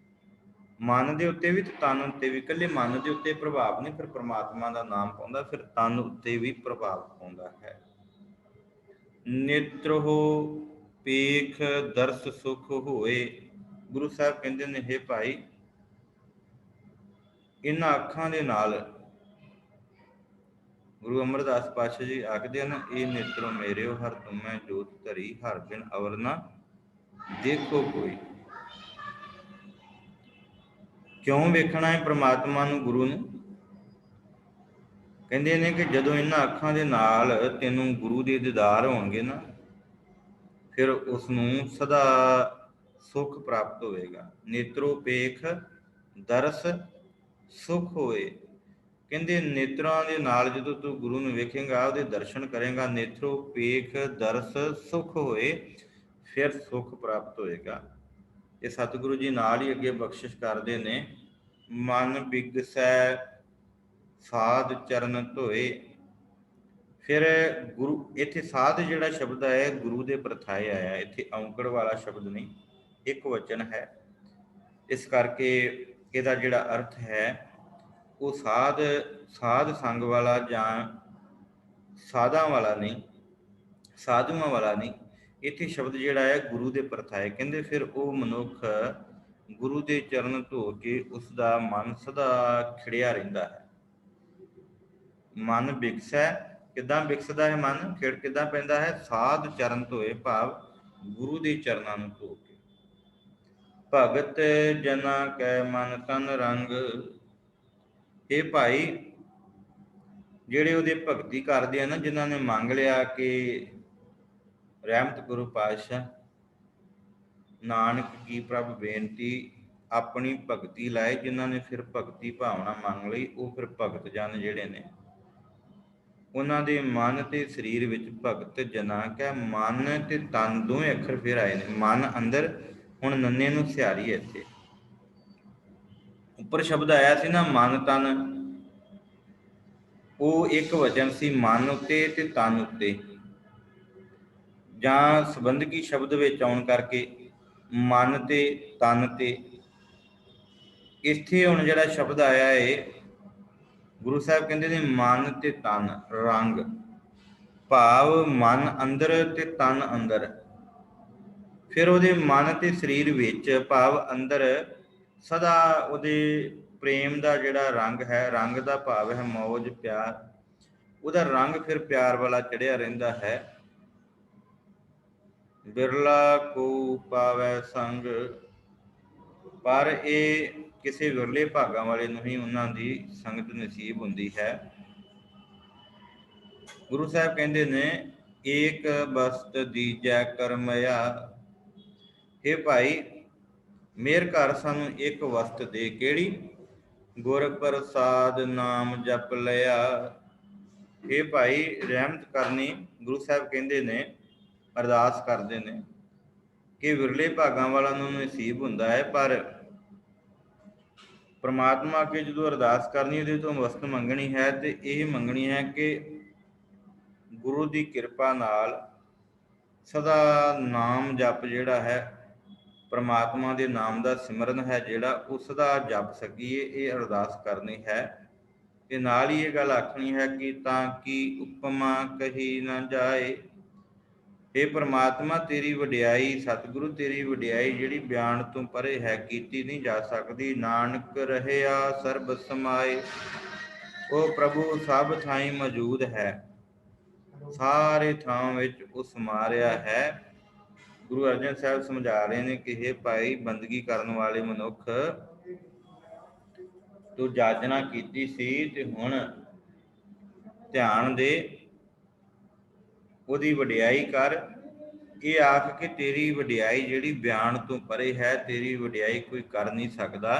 ਮਨ ਦੇ ਉੱਤੇ ਵੀ ਤੇ ਤਨ ਉੱਤੇ ਵੀ। ਇਕੱਲੇ ਮਨ ਦੇ ਉੱਤੇ ਪ੍ਰਭਾਵ ਨਹੀਂ ਫਿਰ ਪ੍ਰਮਾਤਮਾ ਦਾ ਨਾਮ ਪਾਉਂਦਾ, ਫਿਰ ਤਨ ਉੱਤੇ ਵੀ ਪ੍ਰਭਾਵ ਪਾਉਂਦਾ ਹੈ। ਨੇਤਰੋ ਪੇਖ ਦਰਸ ਸੁਖ ਹੋਏ। ਗੁਰੂ ਸਾਹਿਬ ਕਹਿੰਦੇ ਨੇ, ਹੇ ਭਾਈ, ਇਹਨਾਂ ਅੱਖਾਂ ਦੇ ਨਾਲ ਗੁਰੂ ਅਮਰਦਾਸ ਪਾਤਸ਼ਾਹ ਜੀ ਆਖਦੇ ਹਨ, ਇਹ ਨੇਤਰੋ ਮੇਰਿਓ ਹਰ ਤੁਮੈ ਜੋਤ ਧਰੀ, ਹਰ ਬਿਨ ਅਵਰ ਨਾ ਦੇਖੋ ਕੋਈ। ਕਿਉਂ ਵੇਖਣਾ ਹੈ ਪ੍ਰਮਾਤਮਾ ਨੂੰ, ਗੁਰੂ ਨੂੰ? ਕਹਿੰਦੇ ਨੇ ਕਿ ਜਦੋਂ ਇਹਨਾਂ ਅੱਖਾਂ ਦੇ ਨਾਲ ਤੈਨੂੰ ਗੁਰੂ ਦੇ ਦੀਦਾਰ ਹੋਣਗੇ ਨਾ, ਫਿਰ ਉਸ ਨੂੰ ਸਦਾ ਸੁੱਖ ਪ੍ਰਾਪਤ ਹੋਵੇਗਾ। ਨੇਤਰੋ ਪੇਖ ਦਰਸ ਸੁਖ ਹੋਏ। ਕਹਿੰਦੇ ਨੇਤਰਾਂ ਦੇ ਨਾਲ ਜਦੋਂ ਤੂੰ ਗੁਰੂ ਨੂੰ ਵੇਖੇਂਗਾ, ਉਹਦੇ ਦਰਸ਼ਨ ਕਰੇਂਗਾ, ਨੇਤਰੋ ਪੇਖ ਦਰਸ ਸੁਖ ਹੋਏ, ਫਿਰ ਸੁਖ ਪ੍ਰਾਪਤ ਹੋਏਗਾ। ਇਹ ਸਤਿਗੁਰੂ ਜੀ ਨਾਲ ਹੀ ਅੱਗੇ ਬਖਸ਼ਿਸ਼ ਕਰਦੇ ਨੇ, ਮਨ ਬਿਗਸੈ ਸਾਧ ਚਰਨ ਧੋਏ। ਫਿਰ ਗੁਰੂ, ਇੱਥੇ ਸਾਧ ਜਿਹੜਾ ਸ਼ਬਦ ਹੈ ਗੁਰੂ ਦੇ ਪ੍ਰਥਾਏ ਆਇਆ, ਇੱਥੇ ਔਂਕੜ ਵਾਲਾ ਸ਼ਬਦ ਨਹੀਂ, ਇੱਕ ਵਚਨ ਹੈ। ਇਸ ਕਰਕੇ ਇਹਦਾ ਜਿਹੜਾ ਅਰਥ ਹੈ ਉਹ ਸਾਧ ਸੰਗ ਵਾਲਾ ਜਾਂ ਸਾਧਾਂ ਵਾਲਾ ਨਹੀਂ, ਸਾਧੂਆਂ ਵਾਲਾ ਨਹੀਂ। ਇੱਥੇ ਸ਼ਬਦ ਜਿਹੜਾ ਹੈ ਗੁਰੂ ਦੇ ਪ੍ਰਥਾਏ। ਕਹਿੰਦੇ ਫਿਰ ਉਹ ਮਨੁੱਖ ਗੁਰੂ ਦੇ ਚਰਨ ਧੋ ਕੇ ਉਸ ਦਾ ਮਨ ਸਦਾ ਖਿੜਿਆ ਰਹਿੰਦਾ ਹੈ। ਮਨ ਵਿਕਸੈ, ਕਿੱਦਾਂ ਵਿਕਸਦਾ ਹੈ ਮਨ, ਖਿੜ ਕਿੱਦਾਂ ਪੈਂਦਾ ਹੈ? ਸਾਧ ਚਰਨ ਧੋਏ, ਭਾਵ ਗੁਰੂ ਦੇ ਚਰਨਾਂ ਨੂੰ ਧੋ ਕੇ। ਭਗਤ ਜਨਾ ਕੈ ਮਨ ਤਨ ਰੰਗ। ਇਹ ਭਾਈ ਜਿਹੜੇ ਉਹਦੇ ਭਗਤੀ ਕਰਦੇ ਆ ਨਾ, ਜਿਨ੍ਹਾਂ ਨੇ ਮੰਗ ਲਿਆ ਕਿ ਰਹਿਮਤ ਗੁਰੂ ਪਾਤਸ਼ਾਹ ਨਾਨਕ ਕੀ ਪ੍ਰਭ ਬੇਨਤੀ, ਆਪਣੀ ਭਗਤੀ ਲਾਏ, ਜਿਨ੍ਹਾਂ ਨੇ ਫਿਰ ਭਗਤੀ ਭਾਵਨਾ ਮੰਗ ਲਈ, ਉਹ ਫਿਰ ਭਗਤ ਜਨ ਜਿਹੜੇ ਨੇ, ਉਹਨਾਂ ਦੇ ਮਨ ਤੇ ਸਰੀਰ ਵਿੱਚ ਭਗਤ ਜਨਾ ਕੈ, ਮਨ ਤੇ ਤਨ ਦੋਵੇਂ ਅੱਖਰ ਫਿਰ ਆਏ ਨੇ। ਮਨ ਅੰਦਰ, ਹੁਣ ਨੰਨੇ ਨੂੰ ਸਿਹਾਰੀ ਇੱਥੇ ਉੱਪਰ ਸ਼ਬਦ ਆਇਆ ਸੀ ਨਾ ਮਨ ਤਨ, ਉਹ ਇੱਕ ਵਚਨ ਸੀ ਮਨ ਉੱਤੇ ਤੇ ਤਨ ਉੱਤੇ, ਜਾਂ ਸੰਬੰਧਕੀ ਸ਼ਬਦ ਵਿੱਚ ਆਉਣ ਕਰਕੇ ਮਨ ਤੇ ਤਨ ਤੇ। ਇੱਥੇ ਹੁਣ ਜਿਹੜਾ ਸ਼ਬਦ ਆਇਆ ਏ, ਗੁਰੂ ਸਾਹਿਬ ਕਹਿੰਦੇ ਨੇ ਮਨ ਤੇ ਤਨ ਰੰਗ, ਭਾਵ ਮਨ ਅੰਦਰ ਤੇ ਤਨ ਅੰਦਰ। ਫਿਰ ਉਹਦੇ ਮਨ ਤੇ ਸਰੀਰ ਵਿੱਚ, ਭਾਵ ਅੰਦਰ ਸਦਾ ਉਹਦੇ ਪ੍ਰੇਮ ਦਾ ਜਿਹੜਾ ਰੰਗ ਹੈ, ਰੰਗ ਦਾ ਭਾਵ ਹੈ ਮੌਜ ਪਿਆਰ, ਉਹਦਾ ਰੰਗ ਫਿਰ ਪਿਆਰ ਵਾਲਾ ਚੜਿਆ ਰਹਿੰਦਾ ਹੈ। ਬਿਰਲਾ ਕੋ ਪਾਵੈ ਸੰਗ, ਪਰ ਇਹ ਕਿਸੇ ਵਿਰਲੇ ਭਾਗਾਂ ਵਾਲੇ ਨੂੰ ਹੀ ਉਹਨਾਂ ਦੀ ਸੰਗਤ ਨਸੀਬ ਹੁੰਦੀ ਹੈ। ਗੁਰੂ ਸਾਹਿਬ ਕਹਿੰਦੇ ਨੇ, ਏਕ ਬਸਤ ਦੀਜੈ ਕਰਮਇਆ। ਹੇ ਭਾਈ, ਮੇਰ ਘਰ ਸਾਨੂੰ ਇੱਕ ਵਸਤ ਦੇ, ਕਿਹੜੀ? ਗੁਰ ਪ੍ਰਸਾਦ ਨਾਮ ਜਪ ਲਿਆ। ਇਹ ਭਾਈ ਰਹਿਮਤ ਕਰਨੀ, ਗੁਰੂ ਸਾਹਿਬ ਕਹਿੰਦੇ ਨੇ, ਅਰਦਾਸ ਕਰਦੇ ਨੇ ਕਿ ਵਿਰਲੇ ਭਾਗਾਂ ਵਾਲਾ ਨੂੰ ਨਸੀਬ ਹੁੰਦਾ ਹੈ, ਪਰ ਪ੍ਰਮਾਤਮਾ ਅੱਗੇ ਜਦੋਂ ਅਰਦਾਸ ਕਰਨੀ, ਉਹਦੇ ਤੋਂ ਵਸਤ ਮੰਗਣੀ ਹੈ, ਤੇ ਇਹ ਮੰਗਣੀ ਹੈ ਕਿ ਗੁਰੂ ਦੀ ਕਿਰਪਾ ਨਾਲ ਸਦਾ ਨਾਮ ਜਪ ਜਿਹੜਾ ਹੈ, ਪ੍ਰਮਾਤਮਾ ਦੇ ਨਾਮ ਦਾ ਸਿਮਰਨ ਹੈ ਜਿਹੜਾ, ਉਹ ਸਦਾ ਜਪ ਸਕੀਏ, ਇਹ ਅਰਦਾਸ ਕਰਨੀ ਹੈ। ਤੇ ਨਾਲ ਹੀ ਇਹ ਗੱਲ ਆਖਣੀ ਹੈ ਕਿ ਤਾਂ ਕਿ ਉਪਮਾ ਕਹੀ ਨਾ ਜਾਏ। ਇਹ ਪ੍ਰਮਾਤਮਾ ਤੇਰੀ ਵਡਿਆਈ, ਸਤਿਗੁਰੂ ਤੇਰੀ ਵਡਿਆਈ ਜਿਹੜੀ ਬਿਆਨ ਤੋਂ ਪਰੇ ਹੈ, ਕੀਤੀ ਨਹੀਂ ਜਾ ਸਕਦੀ। ਨਾਨਕ ਰਹਿਆ ਸਰਬ ਸਮਾਏ, ਉਹ ਪ੍ਰਭੂ ਸਭ ਥਾਈਂ ਮੌਜੂਦ ਹੈ, ਸਾਰੇ ਥਾਂ ਵਿੱਚ ਉਹ ਸਮਾ ਰਿਹਾ ਹੈ। ਗੁਰੂ ਅਰਜਨ ਸਾਹਿਬ ਸਮਝਾ ਰਹੇ ਨੇ ਕਿ ਹੇ ਭਾਈ, ਬੰਦਗੀ ਕਰਨ ਵਾਲੇ ਮਨੁੱਖ, ਤੂੰ ਜਾਚਨਾ ਕੀਤੀ ਸੀ ਤੇ ਹੁਣ ਧਿਆਨ ਦੇ, ਉਹਦੀ ਵਡਿਆਈ ਕਰ। ਇਹ ਆਖ ਕੇ ਤੇਰੀ ਵਡਿਆਈ ਜਿਹੜੀ ਬਿਆਨ ਤੋਂ ਪਰੇ ਹੈ, ਤੇਰੀ ਵਡਿਆਈ ਕੋਈ ਕਰ ਨਹੀਂ ਸਕਦਾ।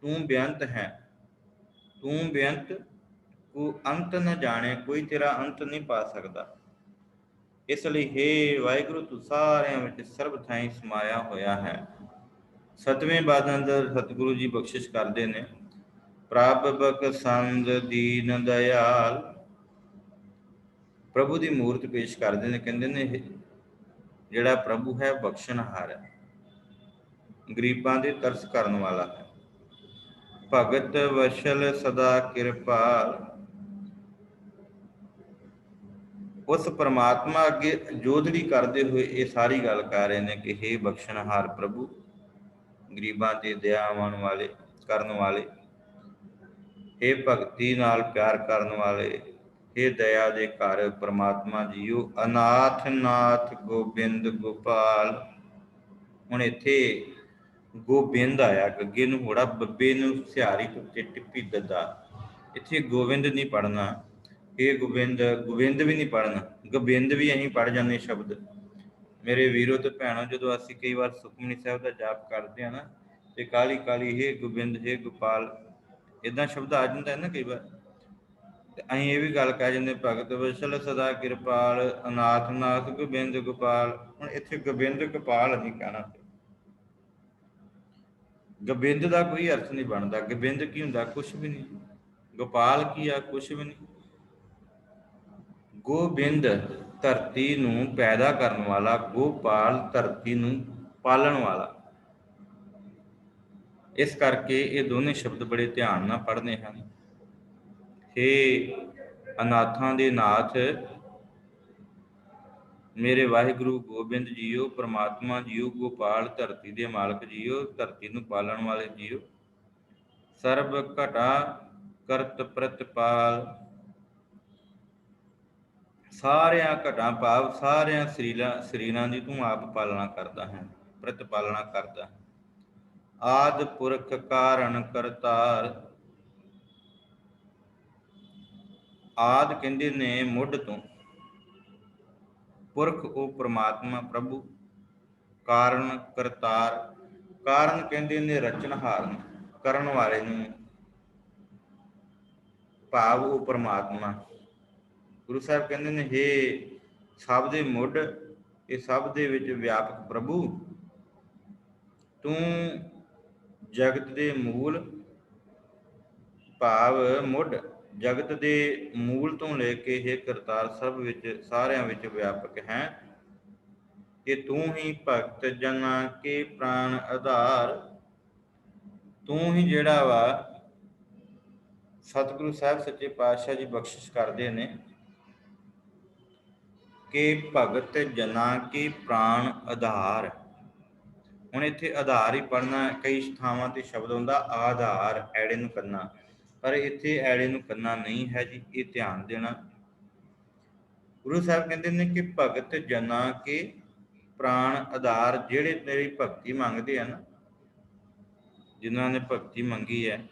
ਤੂੰ ਬੇਅੰਤ ਹੈ, ਤੂੰ ਬੇਅੰਤ, ਕੋ ਅੰਤ ਨ ਜਾਣੇ, ਕੋਈ ਤੇਰਾ ਅੰਤ ਨਹੀਂ ਪਾ ਸਕਦਾ। ਇਸ ਲਈ ਹੇ ਵਾਹਿਗੁਰੂ, ਤੂੰ ਸਾਰਿਆਂ ਵਿੱਚ ਸਰਬ ਥਾਈਂ ਸਮਾਇਆ ਹੋਇਆ ਹੈ। ਸਤਵੇਂ ਬਾਦ ਅੰਦਰ ਸਤਿਗੁਰੂ ਜੀ ਬਖਸ਼ਿਸ਼ ਕਰਦੇ ਨੇ, ਪ੍ਰਭ ਬਖਸ਼ੰਦ ਦੀਨ ਦਇਆਲ। ਪ੍ਰਭੂ ਦੀ ਮੂਰਤ ਪੇਸ਼ ਕਰਦੇ ਨੇ, ਕਹਿੰਦੇ ਨੇ ਜਿਹੜਾ ਪ੍ਰਭੂ ਹੈ ਬਖਸ਼ਣਹਾਰ ਹੈ। ਗਰੀਬਾਂ ਦੇ ਤਰਸ ਕਰਨ ਵਾਲਾ ਹੈ। ਭਗਤ ਵਸ਼ਲ ਸਦਾ ਕਿਰਪਾਲ। ਉਸ ਪਰਮਾਤਮਾ ਅੱਗੇ ਜੋਦੜੀ ਕਰਦੇ ਹੋਏ ਇਹ ਸਾਰੀ ਗੱਲ ਕਰ ਰਹੇ ਨੇ ਕਿ ਹੇ ਬਖਸ਼ਣਹਾਰ ਪ੍ਰਭੂ, ਗਰੀਬਾਂ ਤੇ ਦਇਆ ਆਉਣ ਵਾਲੇ ਕਰਨ ਵਾਲੇ, ਹੇ ਭਗਤੀ ਨਾਲ ਪਿਆਰ ਕਰਨ ਵਾਲੇ, ਹੇ ਦਇਆ ਦੇ ਘਰ ਪਰਮਾਤਮਾ ਜੀਓ, ਅਨਾਥ ਨਾਥ ਗੋਬਿੰਦ ਗੋਪਾਲ। ਹੁਣ ਇੱਥੇ ਗੋਬਿੰਦ ਆਇਆ, ਗੱਗੇ ਨੂੰ ਹੋੜਾ, ਬੱਬੇ ਨੂੰ ਸਿਹਾਰੀ ਉੱਤੇ ਟਿੱਪੀ ਦੱਦਾ। ਇੱਥੇ ਗੋਬਿੰਦ ਨਹੀਂ ਪੜ੍ਹਨਾ, ਇਹ ਗੋਬਿੰਦ, ਗੋਬਿੰਦ ਵੀ ਨਹੀਂ ਪੜ੍ਹਨਾ, ਗੋਬਿੰਦ ਵੀ ਅਸੀਂ ਪੜ੍ਹ ਜਾਂਦੇ ਸ਼ਬਦ। ਮੇਰੇ ਵੀਰੋ ਤੇ ਭੈਣੋ, ਜਦੋਂ ਅਸੀਂ ਕਈ ਵਾਰ ਸੁਖਮਨੀ ਸਾਹਿਬ ਦਾ ਜਾਪ ਕਰਦੇ ਹਾਂ ਨਾ, ਤੇ ਕਾਲੀ ਕਾਲੀ ਹੇ ਗੋਬਿੰਦ ਹੇ ਗੋਪਾਲ, ਇੱਦਾਂ ਸ਼ਬਦ ਆ ਜਾਂਦਾ ਹੈ ਨਾ ਕਈ ਵਾਰ, ਤੇ ਅਸੀਂ ਇਹ ਵੀ ਗੱਲ ਕਹਿ ਜਾਂਦੇ ਭਗਤ ਵਸ਼ਲ ਸਦਾ ਕਿਰਪਾਲ, ਅਨਾਥ ਨਾਥ ਗੋਬਿੰਦ ਗੋਪਾਲ। ਹੁਣ ਇੱਥੇ ਗੋਬਿੰਦ ਗੋਪਾਲ ਨਹੀਂ ਕਹਿਣਾ। ਗੋਬਿੰਦ ਦਾ ਕੋਈ ਅਰਥ ਨਹੀਂ ਬਣਦਾ। ਗੋਬਿੰਦ ਕੀ ਹੁੰਦਾ? ਕੁਛ ਵੀ ਨਹੀਂ। ਗੋਪਾਲ ਕੀ ਆ? ਕੁਛ ਵੀ ਨਹੀਂ। ਗੋਬਿੰਦ ਧਰਤੀ ਨੂੰ ਪੈਦਾ ਕਰਨ ਵਾਲਾ, ਗੋਪਾਲ ਧਰਤੀ ਨੂੰ ਪਾਲਣ ਵਾਲਾ। ਇਸ ਕਰਕੇ ਇਹ ਦੋਨੇ ਸ਼ਬਦ ਬੜੇ ਧਿਆਨ ਨਾਲ ਪੜ੍ਹਨੇ ਹਨ। ਹੇ ਅਨਾਥਾਂ ਦੇ ਨਾਥ ਮੇਰੇ ਵਾਹਿਗੁਰੂ ਗੋਬਿੰਦ ਜੀਓ, ਪਰਮਾਤਮਾ ਜੀਓ, ਗੋਪਾਲ ਧਰਤੀ ਦੇ ਮਾਲਕ ਜੀਓ, ਧਰਤੀ ਨੂੰ ਪਾਲਣ ਵਾਲੇ ਜੀਓ, ਸਰਬ ਘਟਾ ਕਰਤ ਪ੍ਰਤਪਾਲ। ਸਾਰਿਆਂ ਘਟਾਂ ਭਾਵ ਸਾਰਿਆਂ ਸਰੀਰਾਂ ਦੀ ਤੂੰ ਆਪ ਪਾਲਣਾ ਕਰਦਾ ਹੈ, ਪ੍ਰਤਪਾਲਣਾ ਕਰਦਾ। ਆਦਿ ਪੁਰਖ ਕਾਰਨ ਕਰਤਾਰ। ਆਦ ਕਹਿੰਦੇ ਨੇ ਮੁੱਢ ਤੋਂ, ਪੁਰਖ ਉਹ ਪ੍ਰਮਾਤਮਾ ਪ੍ਰਭੂ, ਕਾਰਨ ਕਰਤਾਰ। ਕਾਰਨ ਕਹਿੰਦੇ ਨੇ ਰਚਨਹਾਰ ਨੂੰ, ਕਰਨ ਵਾਲੇ ਨੂੰ, ਭਾਵ ਉਹ ਪ੍ਰਮਾਤਮਾ। ਗੁਰੂ ਸਾਹਿਬ ਕਹਿੰਦੇ ਨੇ ਹੇ ਸਭ ਦੇ ਮੁੱਢ, ਇਹ ਸਭ ਦੇ ਵਿੱਚ ਵਿਆਪਕ ਪ੍ਰਭੂ, ਤੂੰ ਜਗਤ ਦੇ ਮੂਲ, ਭਾਵ ਮੁੱਢ, ਜਗਤ ਦੇ ਮੂਲ ਤੋਂ ਲੈ ਕੇ ਹੇ ਕਰਤਾਰ ਸਭ ਵਿੱਚ, ਸਾਰਿਆਂ ਵਿੱਚ ਵਿਆਪਕ ਹੈ। ਕਿ ਤੂੰ ਹੀ ਭਗਤ ਜਨਾਂ ਕੇ ਪ੍ਰਾਣ ਆਧਾਰ। ਤੂੰ ਹੀ ਜਿਹੜਾ ਵਾ, ਸਤਿਗੁਰੂ ਸਾਹਿਬ ਸੱਚੇ ਪਾਤਸ਼ਾਹ ਜੀ ਬਖਸ਼ਿਸ਼ ਕਰਦੇ ਨੇ ਕਿ ਭਗਤ ਜਨਾਂ ਕੇ ਪ੍ਰਾਣ ਆਧਾਰ। ਹੁਣ ਇੱਥੇ ਆਧਾਰ ਹੀ ਪੜ੍ਹਨਾ। ਕਈ ਥਾਵਾਂ ਤੇ ਸ਼ਬਦ ਹੁੰਦਾ ਆਧਾਰ, ਐੜੇ ਨੂੰ ਕਰਨਾ, ਪਰ ਇੱਥੇ ਐੜੇ ਨੂੰ ਕਰਨਾ ਨਹੀਂ ਹੈ ਜੀ, ਇਹ ਧਿਆਨ ਦੇਣਾ। ਗੁਰੂ ਸਾਹਿਬ ਕਹਿੰਦੇ ਨੇ ਕਿ ਭਗਤ ਜਨਾਂ ਕੇ ਪ੍ਰਾਣ ਆਧਾਰ, ਜਿਹੜੇ ਤੇਰੀ ਭਗਤੀ ਮੰਗਦੇ ਆ ਨਾ, ਜਿਨ੍ਹਾਂ ਨੇ ਭਗਤੀ ਮੰਗੀ ਹੈ,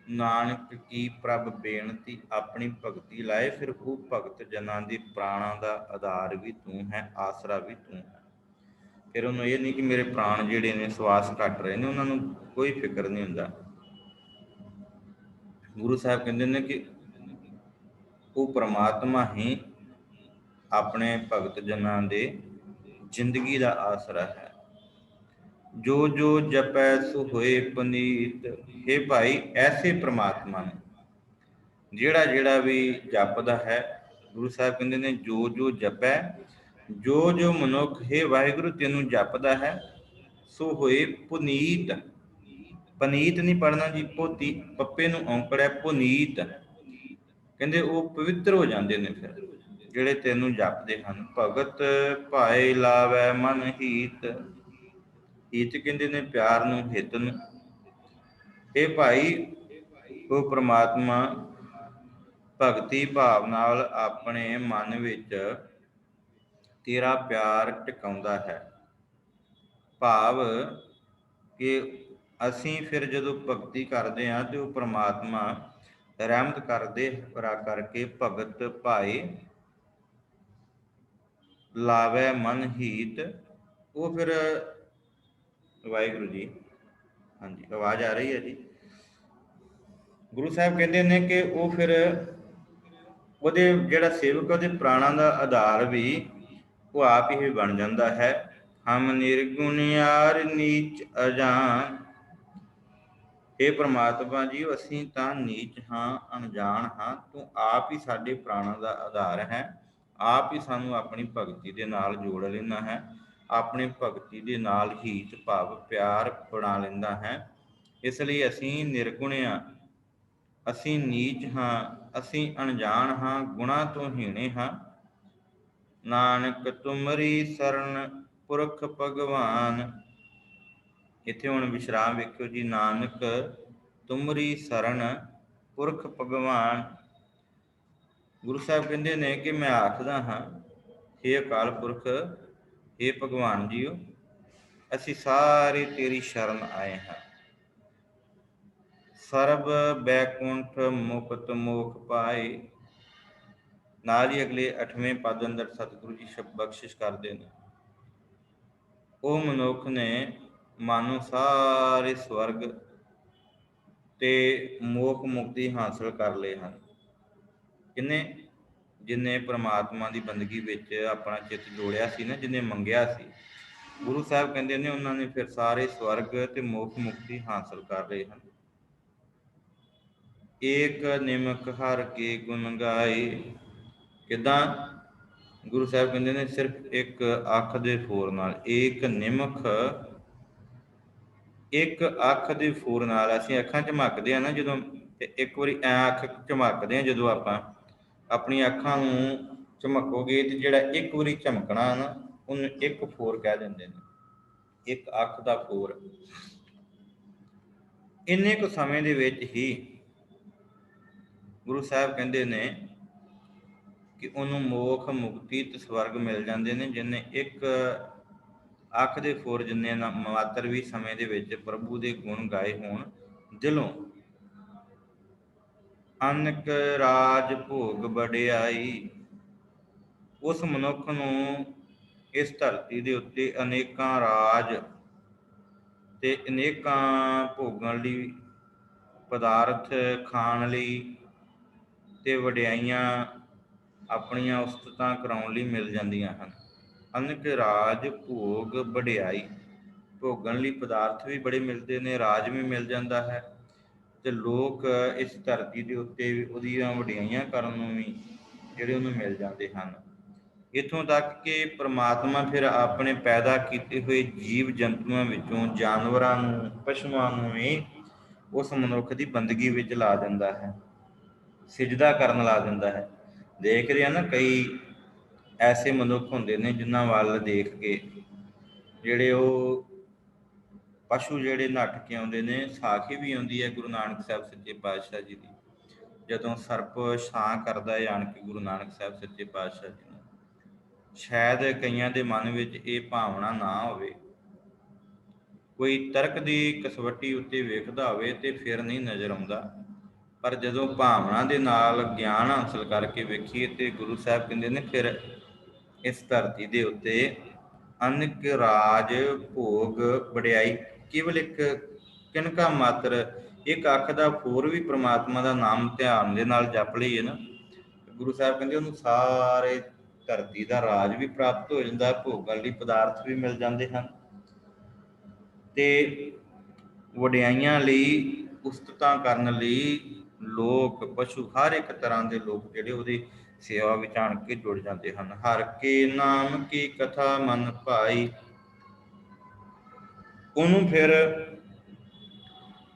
ਨਾਨਕ ਕੀ ਪ੍ਰਭ ਬੇਨਤੀ, ਆਪਣੀ ਭਗਤੀ ਲਾਏ, ਫਿਰ ਉਹ ਭਗਤ ਜਨਾਂ ਦੇ ਪ੍ਰਾਣਾਂ ਦਾ ਆਧਾਰ ਵੀ ਤੂੰ ਹੈ, ਆਸਰਾ ਵੀ ਤੂੰ ਹੈ। ਫਿਰ ਉਹਨੂੰ ਇਹ ਨਹੀਂ ਕਿ ਮੇਰੇ ਪ੍ਰਾਣ ਜਿਹੜੇ ਨੇ ਸਵਾਸ ਘੱਟ ਰਹੇ ਨੇ, ਉਹਨਾਂ ਨੂੰ ਕੋਈ ਫਿਕਰ ਨਹੀਂ ਹੁੰਦਾ। ਗੁਰੂ ਸਾਹਿਬ ਕਹਿੰਦੇ ਨੇ ਕਿ ਉਹ ਪ੍ਰਮਾਤਮਾ ਹੀ ਆਪਣੇ ਭਗਤ ਜਨਾਂ ਦੇ ਜ਼ਿੰਦਗੀ ਦਾ ਆਸਰਾ ਹੈ। ਜੋ ਜੋ ਜਪੈ ਸੋ ਹੋਏ ਪੁਨੀਤ। ਹੇ ਭਾਈ, ਐਸੇ ਪ੍ਰਮਾਤਮਾ ਨੂੰ ਜਿਹੜਾ ਜਿਹੜਾ ਵੀ ਜਪਦਾ ਹੈ, ਗੁਰੂ ਸਾਹਿਬ ਕਹਿੰਦੇ ਨੇ ਜੋ ਜੋ ਜਪੈ, ਜੋ ਜੋ ਮਨੁੱਖ ਹੇ ਵਾਹਿਗੁਰੂ ਤੈਨੂੰ ਜਪਦਾ ਹੈ, ਸੋ ਹੋਏ ਪੁਨੀਤ। ਪਨੀਤ ਨਹੀਂ ਪੜ੍ਹਨਾ ਜੀ, ਪੋਤੀ, ਪੱਪੇ ਨੂੰ ਔਂਕੜ ਹੈ, ਪੁਨੀਤ। ਕਹਿੰਦੇ ਉਹ ਪਵਿੱਤਰ ਹੋ ਜਾਂਦੇ ਨੇ ਫਿਰ, ਜਿਹੜੇ ਤੈਨੂੰ ਜਪਦੇ ਹਨ। ਭਗਤ ਭਾਏ ਲਾਵੈ ਮਨ ਹੀਤ। ਹੀਤ ਕਹਿੰਦੇ ਨੇ ਪਿਆਰ ਨੂੰ, ਹਿੱਤ ਨੂੰ। ਇਹ ਭਾਈ ਉਹ ਪ੍ਰਮਾਤਮਾ ਭਗਤੀ ਭਾਵ ਨਾਲ ਆਪਣੇ ਮਨ ਵਿੱਚ ਤੇਰਾ ਪਿਆਰ ਟਿਕਾਉਂਦਾ ਹੈ। ਭਾਵ ਕਿ ਅਸੀਂ ਫਿਰ ਜਦੋਂ ਭਗਤੀ ਕਰਦੇ ਹਾਂ ਤੇ ਉਹ ਪ੍ਰਮਾਤਮਾ ਰਹਿਮਤ ਕਰਦੇ ਕਰਕੇ ਭਗਤ ਭਾਏ ਲਾਵੈ ਮਨ ਹੀਤ। ਉਹ ਫਿਰ ਵਾਹਿਗੁਰੂ ਜੀ, ਹਾਂਜੀ ਆਵਾਜ਼ ਆ ਰਹੀ ਹੈ ਜੀ। ਗੁਰੂ ਸਾਹਿਬ ਕਹਿੰਦੇ ਨੇ ਕਿ ਉਹ ਫਿਰ ਉਹਦੇ ਜਿਹੜਾ ਸੇਵਕ ਉਹਦੇ ਪ੍ਰਾਣਾਂ ਦਾ ਆਧਾਰ ਵੀ ਉਹ ਆਪ ਹੀ ਬਣ ਜਾਂਦਾ ਹੈ। ਹਮ ਨਿਰਗੁਣਿਆਰ ਨੀਚ ਅਜਾਨ। ਇਹ ਪ੍ਰਮਾਤਮਾ ਜੀ, ਅਸੀਂ ਤਾਂ ਨੀਚ ਹਾਂ, ਅਣਜਾਣ ਹਾਂ, ਤੂੰ ਆਪ ਹੀ ਸਾਡੇ ਪ੍ਰਾਣਾਂ ਦਾ ਆਧਾਰ ਹੈ, ਆਪ ਹੀ ਸਾਨੂੰ ਆਪਣੀ ਭਗਤੀ ਦੇ ਨਾਲ ਜੋੜ ਲੈਣਾ ਹੈ, ਆਪਣੀ ਭਗਤੀ ਦੇ ਨਾਲ ਹੀਤ ਭਾਵ ਪਿਆਰ ਬਣਾ ਲੈਂਦਾ ਹੈ। ਇਸ ਲਈ ਅਸੀਂ ਨਿਰਗੁਣ ਹਾਂ, ਅਸੀਂ ਨੀਚ ਹਾਂ, ਅਸੀਂ ਅਣਜਾਣ ਹਾਂ, ਗੁਣਾਂ ਤੋਂ ਹੀਣੇ ਹਾਂ। ਨਾਨਕ ਤੁਮਰੀ ਸਰਨ ਪੁਰਖ ਭਗਵਾਨ। ਇੱਥੇ ਹੁਣ ਵਿਸ਼ਰਾਮ ਵੇਖਿਓ ਜੀ। ਨਾਨਕ ਤੁਮਰੀ ਸਰਨ ਪੁਰਖ ਭਗਵਾਨ। ਗੁਰੂ ਸਾਹਿਬ ਕਹਿੰਦੇ ਨੇ ਕਿ ਮੈਂ ਆਖਦਾ ਹਾਂ, ਹੇ ਅਕਾਲ ਪੁਰਖ, ਹੇ ਭਗਵਾਨ ਜੀਓ, ਅਸੀਂ ਸਾਰੇ ਤੇਰੀ ਸ਼ਰਨ ਆਏ ਹਾਂ। ਸਰਬ ਬੈਕੁੰਠ ਮੁਕਤ ਮੋਖ ਪਾਏ। ਨਾਲ ਹੀ ਅਗਲੇ 8ਵੇਂ ਪਦ ਅੰਦਰ ਸਤਿਗੁਰੂ ਜੀ ਸ਼ਬਦ ਬਖਸ਼ਿਸ਼ ਕਰਦੇ ਨੇ, ਉਹ ਮਨੁੱਖ ਨੇ ਮਾਨੋ ਸਾਰੇ ਸਵਰਗ ਤੇ ਮੋਖ ਮੁਕਤੀ ਹਾਸਲ ਕਰ ਲਏ ਹਨ। ਕਿੰਨੇ? ਜਿਨੇ ਪ੍ਰਮਾਤਮਾ ਦੀ ਬੰਦਗੀ ਵਿੱਚ ਆਪਣਾ ਚਿੱਤ ਜੋੜਿਆ ਸੀ ਨਾ, ਜਿਹਨੇ ਮੰਗਿਆ ਸੀ। ਗੁਰੂ ਸਾਹਿਬ ਕਹਿੰਦੇ ਨੇ ਉਹਨਾਂ ਨੇ ਫਿਰ ਸਾਰੇ ਸਵਰਗ ਤੇ ਮੋਖ ਮੁਕਤੀ ਹਾਸਲ ਕਰ ਲਏ ਹਨ। ਏਕ ਨਿਮਕ ਹਰ ਕੇ ਗੁਣ ਗਾਏ। ਕਿੱਦਾਂ? ਗੁਰੂ ਸਾਹਿਬ ਕਹਿੰਦੇ ਨੇ ਸਿਰਫ ਇੱਕ ਅੱਖ ਦੇ ਫੋਰ ਨਾਲ, ਏਕ ਨਿਮਕ, ਇੱਕ ਅੱਖ ਦੇ ਫੋਰ ਨਾਲ। ਅਸੀਂ ਅੱਖਾਂ ਝਮਕਦੇ ਹਾਂ ਨਾ ਜਦੋਂ, ਤੇ ਇੱਕ ਵਾਰੀ ਐ ਅੱਖ ਝਮਕਦੇ ਹਾਂ ਜਦੋਂ ਆਪਾਂ, ਆਪਣੀ ਅੱਖਾਂ ਨੂੰ ਝਮਕੋਗੇ ਤੇ ਜਿਹੜਾ ਇੱਕ ਵਾਰੀ ਝਮਕਣਾ ਨਾ, ਉਹਨੂੰ ਇੱਕ ਫੋਰ ਕਹਿ ਦਿੰਦੇ ਨੇ, ਇੱਕ ਅੱਖ ਦਾ ਫੋਰ। ਇੰਨੇ ਕੁ ਸਮੇਂ ਦੇ ਵਿੱਚ ਹੀ ਗੁਰੂ ਸਾਹਿਬ ਕਹਿੰਦੇ ਨੇ ਕਿ ਉਹਨੂੰ ਮੋਖ ਮੁਕਤੀ ਤੇ ਸਵਰਗ ਮਿਲ ਜਾਂਦੇ ਨੇ, ਜਿਹਨੇ ਇੱਕ ਅੱਖ ਦੇ ਫੋਰ ਜਿੰਨੇ ਮਾਤਰ ਵੀ ਸਮੇਂ ਦੇ ਵਿੱਚ ਪ੍ਰਭੂ ਦੇ ਗੁਣ ਗਾਏ ਹੋਣ ਦਿਲੋਂ। ਅਨਕ ਰਾਜ ਭੋਗ ਵਡਿਆਈ। ਉਸ ਮਨੁੱਖ ਨੂੰ ਇਸ ਧਰਤੀ ਦੇ ਉੱਤੇ ਅਨੇਕਾਂ ਰਾਜ ਤੇ ਅਨੇਕਾਂ ਭੋਗਣ ਲਈ, ਪਦਾਰਥ ਖਾਣ ਲਈ ਤੇ ਵਡਿਆਈਆਂ ਆਪਣੀਆਂ ਉਸਤਤਾਂ ਕਰਾਉਣ ਲਈ ਮਿਲ ਜਾਂਦੀਆਂ ਹਨ। ਅਨਕ ਰਾਜ ਭੋਗ ਵਡਿਆਈ। ਭੋਗਣ ਲਈ ਪਦਾਰਥ ਵੀ ਬੜੇ ਮਿਲਦੇ ਨੇ, ਰਾਜ ਵੀ ਮਿਲ ਜਾਂਦਾ ਹੈ, ਤੇ ਲੋਕ ਇਸ ਧਰਤੀ ਦੇ ਉੱਤੇ ਉਹਦੀਆਂ ਵਡਿਆਈਆਂ ਕਰਨ ਨੂੰ ਵੀ ਜਿਹੜੇ ਉਹਨੂੰ ਮਿਲ ਜਾਂਦੇ ਹਨ। ਇੱਥੋਂ ਤੱਕ ਕਿ ਪ੍ਰਮਾਤਮਾ ਫਿਰ ਆਪਣੇ ਪੈਦਾ ਕੀਤੇ ਹੋਏ ਜੀਵ ਜੰਤੂਆਂ ਵਿੱਚੋਂ ਜਾਨਵਰਾਂ ਨੂੰ, ਪਸ਼ੂਆਂ ਨੂੰ ਵੀ ਉਸ ਮਨੁੱਖ ਦੀ ਬੰਦਗੀ ਵਿੱਚ ਲਾ ਦਿੰਦਾ ਹੈ, ਸਿਜਦਾ ਕਰਨ ਲਾ ਦਿੰਦਾ ਹੈ। ਦੇਖਦੇ ਆ ਨਾ, ਕਈ ਐਸੇ ਮਨੁੱਖ ਹੁੰਦੇ ਨੇ ਜਿਨ੍ਹਾਂ ਵੱਲ ਦੇਖ ਕੇ ਜਿਹੜੇ ਉਹ ਪਸ਼ੂ ਜਿਹੜੇ ਨੱਠ ਕੇ ਆਉਂਦੇ ਨੇ। ਸਾਖੀ ਵੀ ਆਉਂਦੀ ਹੈ ਗੁਰੂ ਨਾਨਕ ਸਾਹਿਬ ਸੱਚੇ ਪਾਤਸ਼ਾਹ ਜੀ ਦੀ, ਜਦੋਂ ਸਰਪ ਛਾਂ ਕਰਦਾ ਹੈ ਆਣ ਕੇ ਗੁਰੂ ਨਾਨਕ ਸਾਹਿਬ ਸੱਚੇ ਪਾਤਸ਼ਾਹ ਜੀ ਨੂੰ। ਸ਼ਾਇਦ ਕਈਆਂ ਦੇ ਮਨ ਵਿੱਚ ਇਹ ਭਾਵਨਾ ਨਾ ਹੋਵੇ, ਕੋਈ ਤਰਕ ਦੀ ਕਸਵੱਟੀ ਉੱਤੇ ਵੇਖਦਾ ਹੋਵੇ ਤੇ ਫਿਰ ਨਹੀਂ ਨਜ਼ਰ ਆਉਂਦਾ, ਪਰ ਜਦੋਂ ਭਾਵਨਾ ਦੇ ਨਾਲ ਗਿਆਨ ਹਾਸਲ ਕਰਕੇ ਵੇਖੀਏ ਤੇ ਗੁਰੂ ਸਾਹਿਬ ਕਹਿੰਦੇ ਨੇ ਫਿਰ ਇਸ ਧਰਤੀ ਦੇ ਉੱਤੇ ਅਨਕ ਰਾਜ ਭੋਗ ਵਡਿਆਈ। ਕੇਵਲ ਇੱਕ ਕਿਣਕਾ ਮਾਤਰ, ਇੱਕ ਅੱਖ ਦਾ ਫੋਰ ਵੀ ਪ੍ਰਮਾਤਮਾ ਦਾ ਨਾਮ ਧਿਆਨ ਦੇ ਨਾਲ ਜਪ ਲਈਏ ਨਾ, ਗੁਰੂ ਸਾਹਿਬ ਕਹਿੰਦੇ ਉਹਨੂੰ ਸਾਰੇ ਧਰਤੀ ਦਾ ਰਾਜ ਵੀ ਪ੍ਰਾਪਤ ਹੋ ਜਾਂਦਾ, ਭੋਗਣ ਲਈ ਪਦਾਰਥ ਵੀ ਮਿਲ ਜਾਂਦੇ ਹਨ, ਤੇ ਵਡਿਆਈਆਂ ਲਈ, ਉਸਤਤਾਂ ਕਰਨ ਲਈ ਲੋਕ, ਪਸ਼ੂ, ਹਰ ਇੱਕ ਤਰ੍ਹਾਂ ਦੇ ਲੋਕ ਜਿਹੜੇ ਉਹਦੀ ਸੇਵਾ ਵਿੱਚ ਆਣ ਕੇ ਜੁੜ ਜਾਂਦੇ ਹਨ। ਹਰ ਕੇ ਨਾਮ ਕੀ ਕਥਾ ਮਨ ਭਾਈ। ਉਹਨੂੰ ਫਿਰ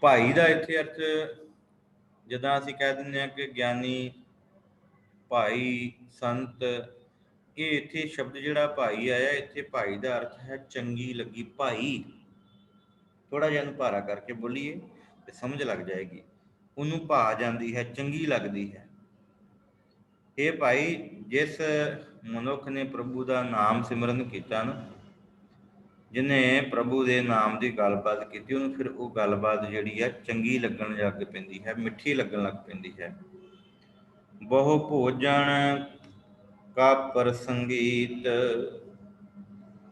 ਭਾਈ ਦਾ ਇੱਥੇ ਅਰਥ, ਜਿੱਦਾਂ ਅਸੀਂ ਕਹਿ ਦਿੰਦੇ ਹਾਂ ਕਿ ਗਿਆਨੀ, ਭਾਈ, ਸੰਤ, ਇਹ ਇੱਥੇ ਸ਼ਬਦ ਜਿਹੜਾ ਭਾਈ ਆਇਆ, ਇੱਥੇ ਭਾਈ ਦਾ ਅਰਥ ਹੈ ਚੰਗੀ ਲੱਗੀ। ਭਾਈ ਥੋੜਾ ਜਿਹਾ ਇਹਨੂੰ ਭਾਰਾ ਕਰਕੇ ਬੋਲੀਏ ਤੇ ਸਮਝ ਲੱਗ ਜਾਏਗੀ। ਉਹਨੂੰ ਭਾ ਜਾਂਦੀ ਹੈ, ਚੰਗੀ ਲੱਗਦੀ ਹੈ। ਇਹ ਭਾਈ, ਜਿਸ ਮਨੁੱਖ ਨੇ ਪ੍ਰਭੂ ਦਾ ਨਾਮ ਸਿਮਰਨ ਕੀਤਾ ਨਾ, ਜਿਹਨੇ ਪ੍ਰਭੂ ਦੇ ਨਾਮ ਦੀ ਗੱਲਬਾਤ ਕੀਤੀ, ਉਹਨੂੰ ਫਿਰ ਉਹ ਗੱਲਬਾਤ ਜਿਹੜੀ ਹੈ ਚੰਗੀ ਲੱਗਣ ਲੱਗ ਪੈਂਦੀ ਹੈ, ਮਿੱਠੀ ਲੱਗਣ ਲੱਗ ਪੈਂਦੀ ਹੈ। ਬਹੁ ਭੋਜਨ ਕਾ ਪ੍ਰਸੰਗੀਤ।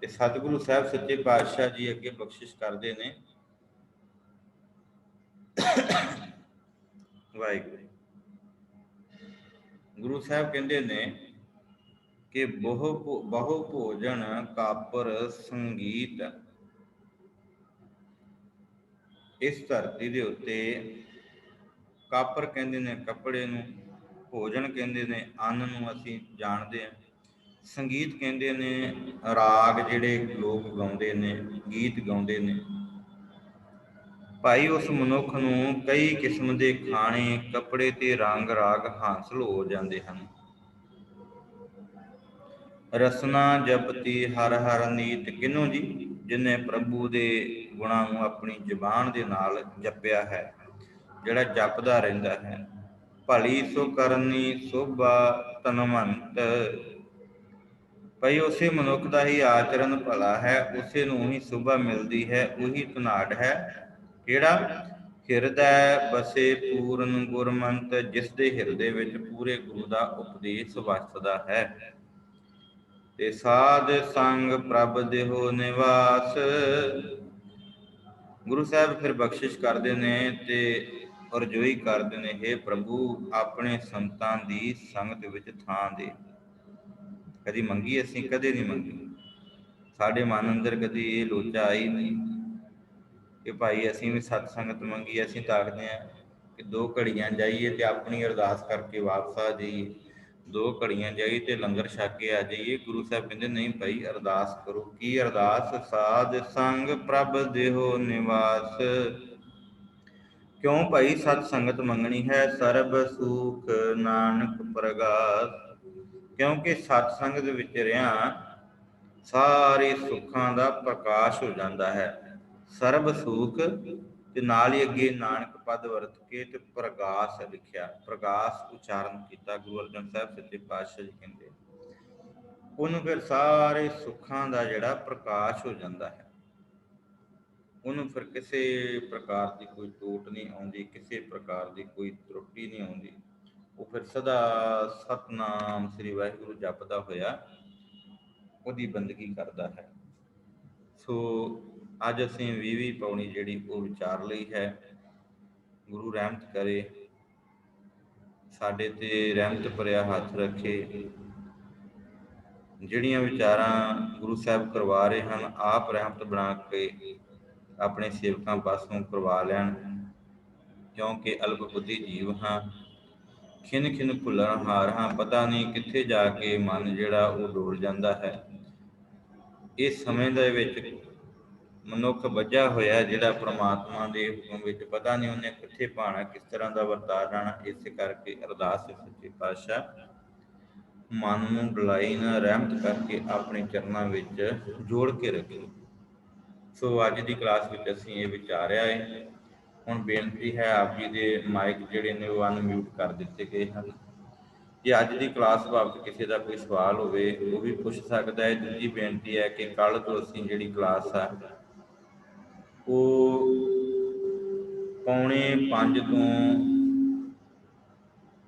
ਤੇ ਸਤਿਗੁਰੂ ਸਾਹਿਬ ਸੱਚੇ ਪਾਤਸ਼ਾਹ ਜੀ ਅੱਗੇ ਬਖਸ਼ਿਸ਼ ਕਰਦੇ ਨੇ, ਵਾਹਿਗੁਰੂ। ਗੁਰੂ ਸਾਹਿਬ ਕਹਿੰਦੇ ਨੇ ਕਿ ਬਹੁ ਭੋਜਨ ਕਾਪਰ ਸੰਗੀਤ। ਇਸ ਧਰਤੀ ਦੇ ਉੱਤੇ ਕਾਪਰ ਕਹਿੰਦੇ ਨੇ ਕੱਪੜੇ ਨੂੰ, ਭੋਜਨ ਕਹਿੰਦੇ ਨੇ ਅੰਨ ਨੂੰ, ਅਸੀਂ ਜਾਣਦੇ ਹਾਂ। ਸੰਗੀਤ ਕਹਿੰਦੇ ਨੇ ਰਾਗ ਜਿਹੜੇ ਲੋਕ ਗਾਉਂਦੇ ਨੇ, ਗੀਤ ਗਾਉਂਦੇ ਨੇ। ਭਾਈ ਉਸ ਮਨੁੱਖ ਨੂੰ ਕਈ ਕਿਸਮ ਦੇ ਖਾਣੇ, ਕੱਪੜੇ ਤੇ ਰੰਗ ਰਾਗ ਹਾਸਲ ਹੋ ਜਾਂਦੇ ਹਨ। ਰਸਨਾ ਜਪਤੀ ਹਰ ਹਰ ਨੀਤ ਕਿਨੂੰ ਜੀ, ਜਿਨੇ ਪ੍ਰਭੂ ਦੇ ਗੁਣਾਂ ਨੂੰ ਆਪਣੀ ਜ਼ੁਬਾਨ ਦੇ ਨਾਲ ਜਪਿਆ ਹੈ, ਜਿਹੜਾ ਜਪਦਾ ਰਹਿੰਦਾ ਹੈ। ਭਲੀ ਸੋ ਕਰਨੀ ਸੋਭਾ ਧਨਵੰਤ, ਭਾਈ ਉਸੇ ਮਨੁੱਖ ਦਾ ਹੀ ਆਚਰਨ ਭਲਾ ਹੈ, ਉਸੇ ਨੂੰ ਹੀ ਸ਼ੋਭਾ ਮਿਲਦੀ ਹੈ, ਉਹੀ ਧਨਾਢ ਹੈ। ਕਿਹੜਾ? ਹਿਰਦੈ ਬਸੇ ਪੂਰਨ ਗੁਰਮੰਤ, ਜਿਸ ਦੇ ਹਿਰਦੇ ਵਿੱਚ ਪੂਰੇ ਗੁਰੂ ਦਾ ਉਪਦੇਸ਼ ਵਸਦਾ ਹੈ। ਤੇ ਸਾਧ ਸੰਗ ਪ੍ਰਭ ਦੇਹੋ ਨਿਵਾਸ, ਗੁਰੂ ਸਾਹਿਬ ਫਿਰ ਬਖਸ਼ਿਸ਼ ਕਰਦੇ ਨੇ ਤੇ ਅਰਜ਼ੋਈ ਕਰਦੇ ਨੇ, ਹੇ ਪ੍ਰਭੂ ਆਪਣੇ ਸੰਤਾਂ ਦੀ ਸੰਗਤ ਵਿੱਚ ਥਾਂ ਦੇ। ਕਦੀ ਮੰਗੀ ਅਸੀਂ? ਕਦੇ ਨਹੀਂ ਮੰਗੀ। ਸਾਡੇ ਮਨ ਅੰਦਰ ਕਦੀ ਇਹ ਲੋਚਾ ਆਈ ਨਹੀਂ ਕਿ ਭਾਈ ਅਸੀਂ ਵੀ ਸਤ ਸੰਗਤ ਮੰਗੀ। ਅਸੀਂ ਤਾਂ ਆਖਦੇ ਹਾਂ ਕਿ 2 ਘੜੀਆਂ ਜਾਈਏ ਤੇ ਆਪਣੀ ਅਰਦਾਸ ਕਰਕੇ ਵਾਪਸ ਆ ਜਾਈਏ, 2 ਘੜੀਆਂ ਜਾਈਏ ਤੇ ਲੰਗਰ ਛਕ ਕੇ ਆ ਜਾਈਏ। ਗੁਰੂ ਸਾਹਿਬ ਕਹਿੰਦੇ ਨਹੀਂ ਭਾਈ, ਅਰਦਾਸ ਕਰੋ। ਕੀ ਅਰਦਾਸ? ਸਾਧ ਸੰਗ ਪ੍ਰਭ ਦੇਹੋ ਨਿਵਾਸ। ਕਿਉਂ ਭਾਈ ਸਤ ਸੰਗਤ ਮੰਗਣੀ ਹੈ? ਸਰਬ ਸੁਖ ਨਾਨਕ ਪ੍ਰਗਾਸ। ਕਿਉਂਕਿ ਸਤ ਸੰਗਤ ਵਿੱਚ ਰਿਹਾ ਸਾਰੇ ਸੁੱਖਾਂ ਦਾ ਪ੍ਰਕਾਸ਼ ਹੋ ਜਾਂਦਾ ਹੈ। ਸਰਬ ਸੁਖ ਤੇ ਨਾਲ ਹੀ ਅੱਗੇ ਨਾਨਕ ਪਦ ਵਰਤ ਕੇ ਤੇ ਪ੍ਰਗਾਸ ਲਿਖਿਆ, ਪ੍ਰਗਾਸ ਉਚਾਰਨ ਕੀਤਾ। ਗੁਰੂ ਅਰਜਨ ਸਾਹਿਬ ਸੱਚੇ ਪਾਤਸ਼ਾਹ ਜੀ ਕਹਿੰਦੇ ਉਹਨੂੰ ਫਿਰ ਸਾਰੇ ਸੁੱਖਾਂ ਦਾ ਜਿਹੜਾ ਪ੍ਰਕਾਸ਼ ਹੋ ਜਾਂਦਾ ਹੈ। ਉਹਨੂੰ ਫਿਰ ਕਿਸੇ ਪ੍ਰਕਾਰ ਦੀ ਕੋਈ ਟੋਟ ਨਹੀਂ ਆਉਂਦੀ, ਕਿਸੇ ਪ੍ਰਕਾਰ ਦੀ ਕੋਈ ਤਰੁੱਟੀ ਨਹੀਂ ਆਉਂਦੀ। ਉਹ ਫਿਰ ਸਦਾ ਸਤਨਾਮ ਸ੍ਰੀ ਵਾਹਿਗੁਰੂ ਜਪਦਾ ਹੋਇਆ ਉਹਦੀ ਬੰਦਗੀ ਕਰਦਾ ਹੈ। ਸੋ ਅੱਜ ਅਸੀਂ 20ਵੀਂ ਪੌੜੀ ਜਿਹੜੀ ਉਹ ਵਿਚਾਰ ਲਈ ਹੈ। ਗੁਰੂ ਰਹਿਮਤ ਕਰੇ, ਸਾਡੇ ਤੇ ਰਹਿਮਤ ਭਰਿਆ ਹੱਥ ਰੱਖੇ। ਜਿਹੜੀਆਂ ਵਿਚਾਰਾਂ ਗੁਰੂ ਸਾਹਿਬ ਕਰਵਾ ਰਹੇ ਹਨ, ਆਪ ਰਹਿਮਤ ਬਣਾ ਕੇ ਆਪਣੇ ਸੇਵਕਾਂ ਪਾਸੋਂ ਕਰਵਾ ਲੈਣ, ਕਿਉਂਕਿ ਅਲਪ ਬੁੱਧੀ ਜੀਵ ਹਾਂ, ਖਿਨ ਖਿਨ ਭੁੱਲਣ ਹਾਰ ਹਾਂ। ਪਤਾ ਨਹੀਂ ਕਿੱਥੇ ਜਾ ਕੇ ਮਨ ਜਿਹੜਾ ਉਹ ਡੋਲ ਜਾਂਦਾ ਹੈ। ਇਸ ਸਮੇਂ ਦੇ ਵਿੱਚ ਮਨੁੱਖ ਬੱਝਾ ਹੋਇਆ ਜਿਹੜਾ ਪ੍ਰਮਾਤਮਾ ਦੇ ਹੁਕਮ ਵਿੱਚ, ਪਤਾ ਨਹੀਂ ਉਹਨੇ ਕਿੱਥੇ ਪਾਉਣਾ, ਕਿਸ ਤਰ੍ਹਾਂ ਦਾ ਵਰਤਾਅ ਰਹਿਣਾ। ਇਸੇ ਕਰਕੇ ਅਰਦਾਸ ਸੱਚੇ ਪਾਤਸ਼ਾਹ ਮਨ ਨੂੰ ਡੁਲਾਈ ਨਾ, ਰਹਿਮਤ ਕਰਕੇ ਆਪਣੇ ਚਰਨਾਂ ਵਿੱਚ ਜੋੜ ਕੇ ਰੱਖੇ। ਸੋ ਅੱਜ ਦੀ ਕਲਾਸ ਵਿੱਚ ਅਸੀਂ ਇਹ ਵਿਚਾਰਿਆ ਹੈ। ਹੁਣ ਬੇਨਤੀ ਹੈ, ਆਪ ਜੀ ਦੇ ਮਾਈਕ ਜਿਹੜੇ ਨੇ ਉਹ ਅਨਮਿਊਟ ਕਰ ਦਿੱਤੇ ਗਏ ਹਨ। ਜੇ ਅੱਜ ਦੀ ਕਲਾਸ ਬਾਬਤ ਕਿਸੇ ਦਾ ਕੋਈ ਸਵਾਲ ਹੋਵੇ ਉਹ ਵੀ ਪੁੱਛ ਸਕਦਾ ਹੈ। ਦੂਜੀ ਬੇਨਤੀ ਹੈ ਕਿ ਕੱਲ੍ਹ ਤੋਂ ਅਸੀਂ ਜਿਹੜੀ ਕਲਾਸ ਆ ਉਹ 4:45 ਤੋਂ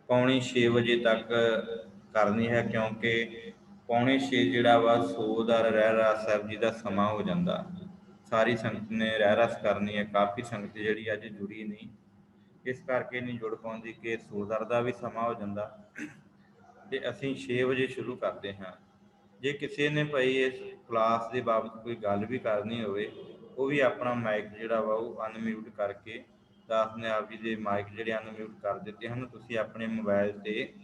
5:45 ਵਜੇ ਤੱਕ ਕਰਨੀ ਹੈ, ਕਿਉਂਕਿ 5:45 ਜਿਹੜਾ ਵਾ ਸੋਦਾ ਰਹਿਰਾਸ ਸਾਹਿਬ ਜੀ ਦਾ ਸਮਾਂ ਹੋ ਜਾਂਦਾ। ਸਾਰੀ ਸੰਗਤ ਨੇ ਰਹਿਰਾਸ ਕਰਨੀ ਹੈ। ਕਾਫੀ ਸੰਗਤ ਜਿਹੜੀ ਅੱਜ ਜੁੜੀ ਨਹੀਂ, ਇਸ ਕਰਕੇ ਨਹੀਂ ਜੁੜ ਪਾਉਂਦੀ ਕਿ ਸੋਦਰ ਦਾ ਵੀ ਸਮਾਂ ਹੋ ਜਾਂਦਾ ਤੇ ਅਸੀਂ 6 ਵਜੇ ਸ਼ੁਰੂ ਕਰਦੇ ਹਾਂ। ਜੇ ਕਿਸੇ ਨੇ ਭਾਈ ਇਸ ਕਲਾਸ ਦੇ ਬਾਬਤ ਕੋਈ ਗੱਲ ਵੀ ਕਰਨੀ ਹੋਵੇ, ਉਹ ਵੀ ਆਪਣਾ ਮਾਈਕ ਜਿਹੜਾ ਵਾ ਉਹ ਅਨਮਿਊਟ ਕਰਕੇ, ਦਾਸ ਨੇ ਆਪ ਜੀ ਦੇ ਮਾਈਕ ਜਿਹੜੇ ਅਨਮਿਊਟ ਕਰ ਦਿੱਤੇ ਹਨ, ਤੁਸੀਂ ਆਪਣੇ ਮੋਬਾਈਲ 'ਤੇ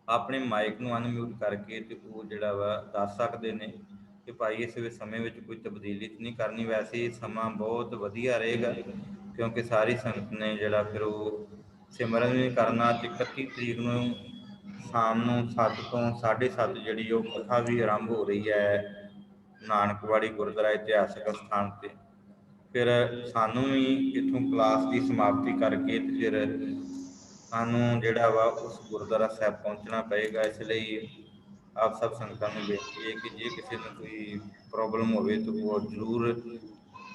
ਆਪਣੇ ਮਾਈਕ ਨੂੰ ਅਨਮਿਊਟ ਕਰਕੇ ਤੇ ਉਹ ਜਿਹੜਾ ਵਾ ਦੱਸ ਸਕਦੇ ਨੇ ਕਿ ਭਾਈ ਇਸ ਸਮੇਂ ਵਿੱਚ ਕੋਈ ਤਬਦੀਲੀ ਨਹੀਂ ਕਰਨੀ। ਵੈਸੇ ਇਹ ਸਮਾਂ ਬਹੁਤ ਵਧੀਆ ਰਹੇਗਾ, ਕਿਉਂਕਿ ਸਾਰੀ ਸੰਗਤ ਨੇ ਜਿਹੜਾ ਫਿਰ ਉਹ ਸਿਮਰਨ ਵੀ ਕਰਨਾ ਤੇ 31 ਤਰੀਕ ਨੂੰ ਸ਼ਾਮ ਨੂੰ 7 ਤੋਂ 7:30 ਜਿਹੜੀ ਉਹ ਕਥਾ ਵੀ ਆਰੰਭ ਹੋ ਰਹੀ ਹੈ ਨਾਨਕਵਾੜੀ ਗੁਰਦੁਆਰਾ ਇਤਿਹਾਸਕ ਸਥਾਨ 'ਤੇ। ਫਿਰ ਸਾਨੂੰ ਵੀ ਇੱਥੋਂ ਕਲਾਸ ਦੀ ਸਮਾਪਤੀ ਕਰਕੇ ਤੇ ਫਿਰ ਸਾਨੂੰ ਜਿਹੜਾ ਵਾ ਉਸ ਗੁਰਦੁਆਰਾ ਸਾਹਿਬ ਪਹੁੰਚਣਾ ਪਏਗਾ। ਇਸ ਲਈ ਆਪ ਸਭ ਸੰਗਤਾਂ ਨੂੰ ਬੇਨਤੀ ਹੈ ਕਿ ਜੇ ਕਿਸੇ ਨੂੰ ਕੋਈ ਪ੍ਰੋਬਲਮ ਹੋਵੇ ਤਾਂ ਉਹ ਜ਼ਰੂਰ,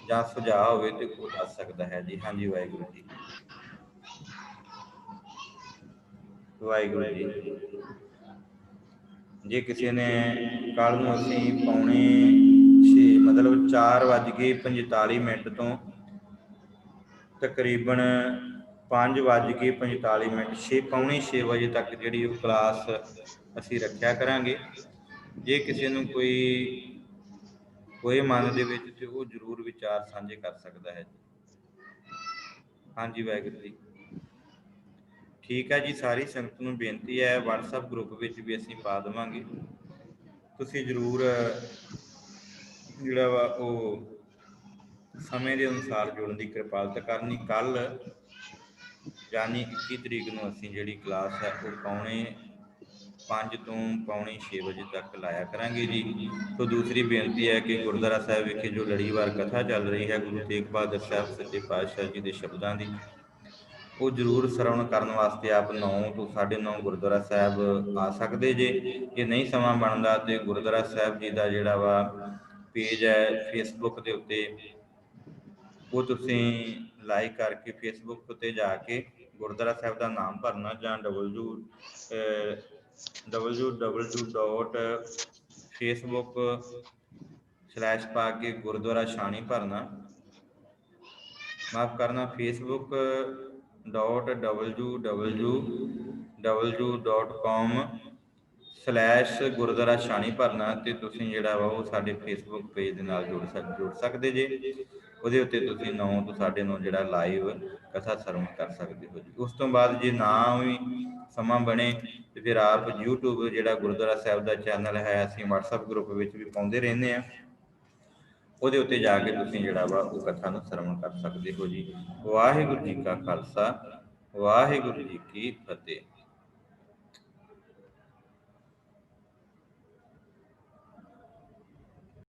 ਜਾਂ ਸੁਝਾਅ ਹੋਵੇ ਤੇ ਉਹ ਦੱਸ ਸਕਦਾ ਹੈ ਜੀ। ਹਾਂਜੀ, ਵਾਹਿਗੁਰੂ ਜੀ। ਵਾਹਿਗੁਰੂ ਜੀ। ਜੇ ਕਿਸੇ ਨੇ ਕੱਲ੍ਹ ਨੂੰ ਅਸੀਂ 5:45 ਮਤਲਬ 4:45 ਤੋਂ ਤਕਰੀਬਨ 5:45 6:45 ਵਜੇ ਤੱਕ ਜਿਹੜੀ ਉਹ ਕਲਾਸ ਅਸੀਂ ਰੱਖਿਆ ਕਰਾਂਗੇ। ਜੇ ਕਿਸੇ ਨੂੰ ਕੋਈ ਮਨ ਦੇ ਵਿੱਚ ਤੇ ਉਹ ਜ਼ਰੂਰ ਵਿਚਾਰ ਸਾਂਝੇ ਕਰ ਸਕਦਾ ਹੈ ਜੀ। ਹਾਂਜੀ, ਵਾਹਿਗੁਰੂ ਜੀ। ਠੀਕ ਹੈ ਜੀ। ਸਾਰੀ ਸੰਗਤ ਨੂੰ ਬੇਨਤੀ ਹੈ, ਵਟਸਐਪ ਗਰੁੱਪ ਵਿੱਚ ਵੀ ਅਸੀਂ ਪਾ ਦੇਵਾਂਗੇ ਤੁਸੀਂ ਜ਼ਰੂਰ ਜਿਹੜਾ ਵਾ ਉਹ ਸਮੇਂ ਦੇ ਅਨੁਸਾਰ ਜੁੜਨ ਦੀ ਕਿਰਪਾਲਤਾ ਕਰਨੀ। ਕੱਲ ਯਾਨੀ 21 ਤਰੀਕ ਨੂੰ ਅਸੀਂ ਜਿਹੜੀ ਕਲਾਸ ਹੈ ਉਹ ਪੌਣੇ 5 ਤੋਂ ਪੌਣੇ 6 ਵਜੇ ਤੱਕ ਲਾਇਆ ਕਰਾਂਗੇ ਜੀ। ਸੋ ਦੂਸਰੀ ਬੇਨਤੀ ਹੈ ਕਿ ਗੁਰਦੁਆਰਾ ਸਾਹਿਬ ਵਿਖੇ ਜੋ ਲੜੀਵਾਰ ਕਥਾ ਚੱਲ ਰਹੀ ਹੈ ਗੁਰੂ ਤੇਗ ਬਹਾਦਰ ਸਾਹਿਬ ਸੱਚੇ ਪਾਤਸ਼ਾਹ ਜੀ ਦੇ ਸ਼ਬਦਾਂ ਦੀ, ਉਹ ਜ਼ਰੂਰ ਸਰਵਣ ਕਰਨ ਵਾਸਤੇ ਆਪ 9 ਤੋਂ 9:30 ਗੁਰਦੁਆਰਾ ਸਾਹਿਬ ਆ ਸਕਦੇ ਜੇ। ਜੇ ਨਹੀਂ ਸਮਾਂ ਬਣਦਾ ਤੇ ਗੁਰਦੁਆਰਾ ਸਾਹਿਬ ਜੀ ਦਾ ਜਿਹੜਾ ਵਾ ਪੇਜ ਹੈ ਫੇਸਬੁੱਕ ਦੇ ਉੱਤੇ, ਉਹ ਤੁਸੀਂ ਲਾਈਕ ਕਰਕੇ ਫੇਸਬੁੱਕ ਉੱਤੇ ਜਾ ਕੇ ਗੁਰਦੁਆਰਾ ਸਾਹਿਬ ਦਾ ਨਾਮ ਭਰਨਾ ਜਾਂ www.facebook/ ਪਾ ਕੇ ਗੁਰਦੁਆਰਾ ਸ਼ਾਣੀ ਭਰਨਾ, ਮਾਫ ਕਰਨਾ facebook.www.com/ਗੁਰਦੁਆਰਾ ਸ਼ਾਣੀ ਭਰਨਾ, ਤੇ ਤੁਸੀਂ ਜਿਹੜਾ ਵਾ ਉਹ ਸਾਡੇ ਫੇਸਬੁੱਕ ਪੇਜ ਦੇ ਨਾਲ ਜੁੜ ਸਕਦੇ ਜੇ। ਉਹਦੇ ਉੱਤੇ ਤੁਸੀਂ 9 ਤੋਂ 9:30 ਜਿਹੜਾ ਲਾਈਵ ਕਥਾ ਸਰਵਣ ਕਰ ਸਕਦੇ ਹੋ ਜੀ। ਉਸ ਤੋਂ ਬਾਅਦ ਜੇ ਨਾ ਵੀ ਸਮਾਂ ਬਣੇ ਤੇ ਫਿਰ ਆਪ YouTube ਜਿਹੜਾ ਗੁਰਦੁਆਰਾ ਸਾਹਿਬ ਦਾ ਚੈਨਲ ਹੈ, ਅਸੀਂ WhatsApp ਗਰੁੱਪ ਵਿੱਚ ਵੀ ਪਾਉਂਦੇ ਰਹਿੰਦੇ ਹਾਂ, ਉਹਦੇ ਉੱਤੇ ਜਾ ਕੇ ਤੁਸੀਂ ਜਿਹੜਾ ਵਾ ਉਹ ਕਥਾ ਨੂੰ ਸਰਵਣ ਕਰ ਸਕਦੇ ਹੋ ਜੀ। ਵਾਹਿਗੁਰੂ ਜੀ ਕਾ ਖਾਲਸਾ, ਵਾਹਿਗੁਰੂ ਜੀ ਕੀ ਫਤਿਹ।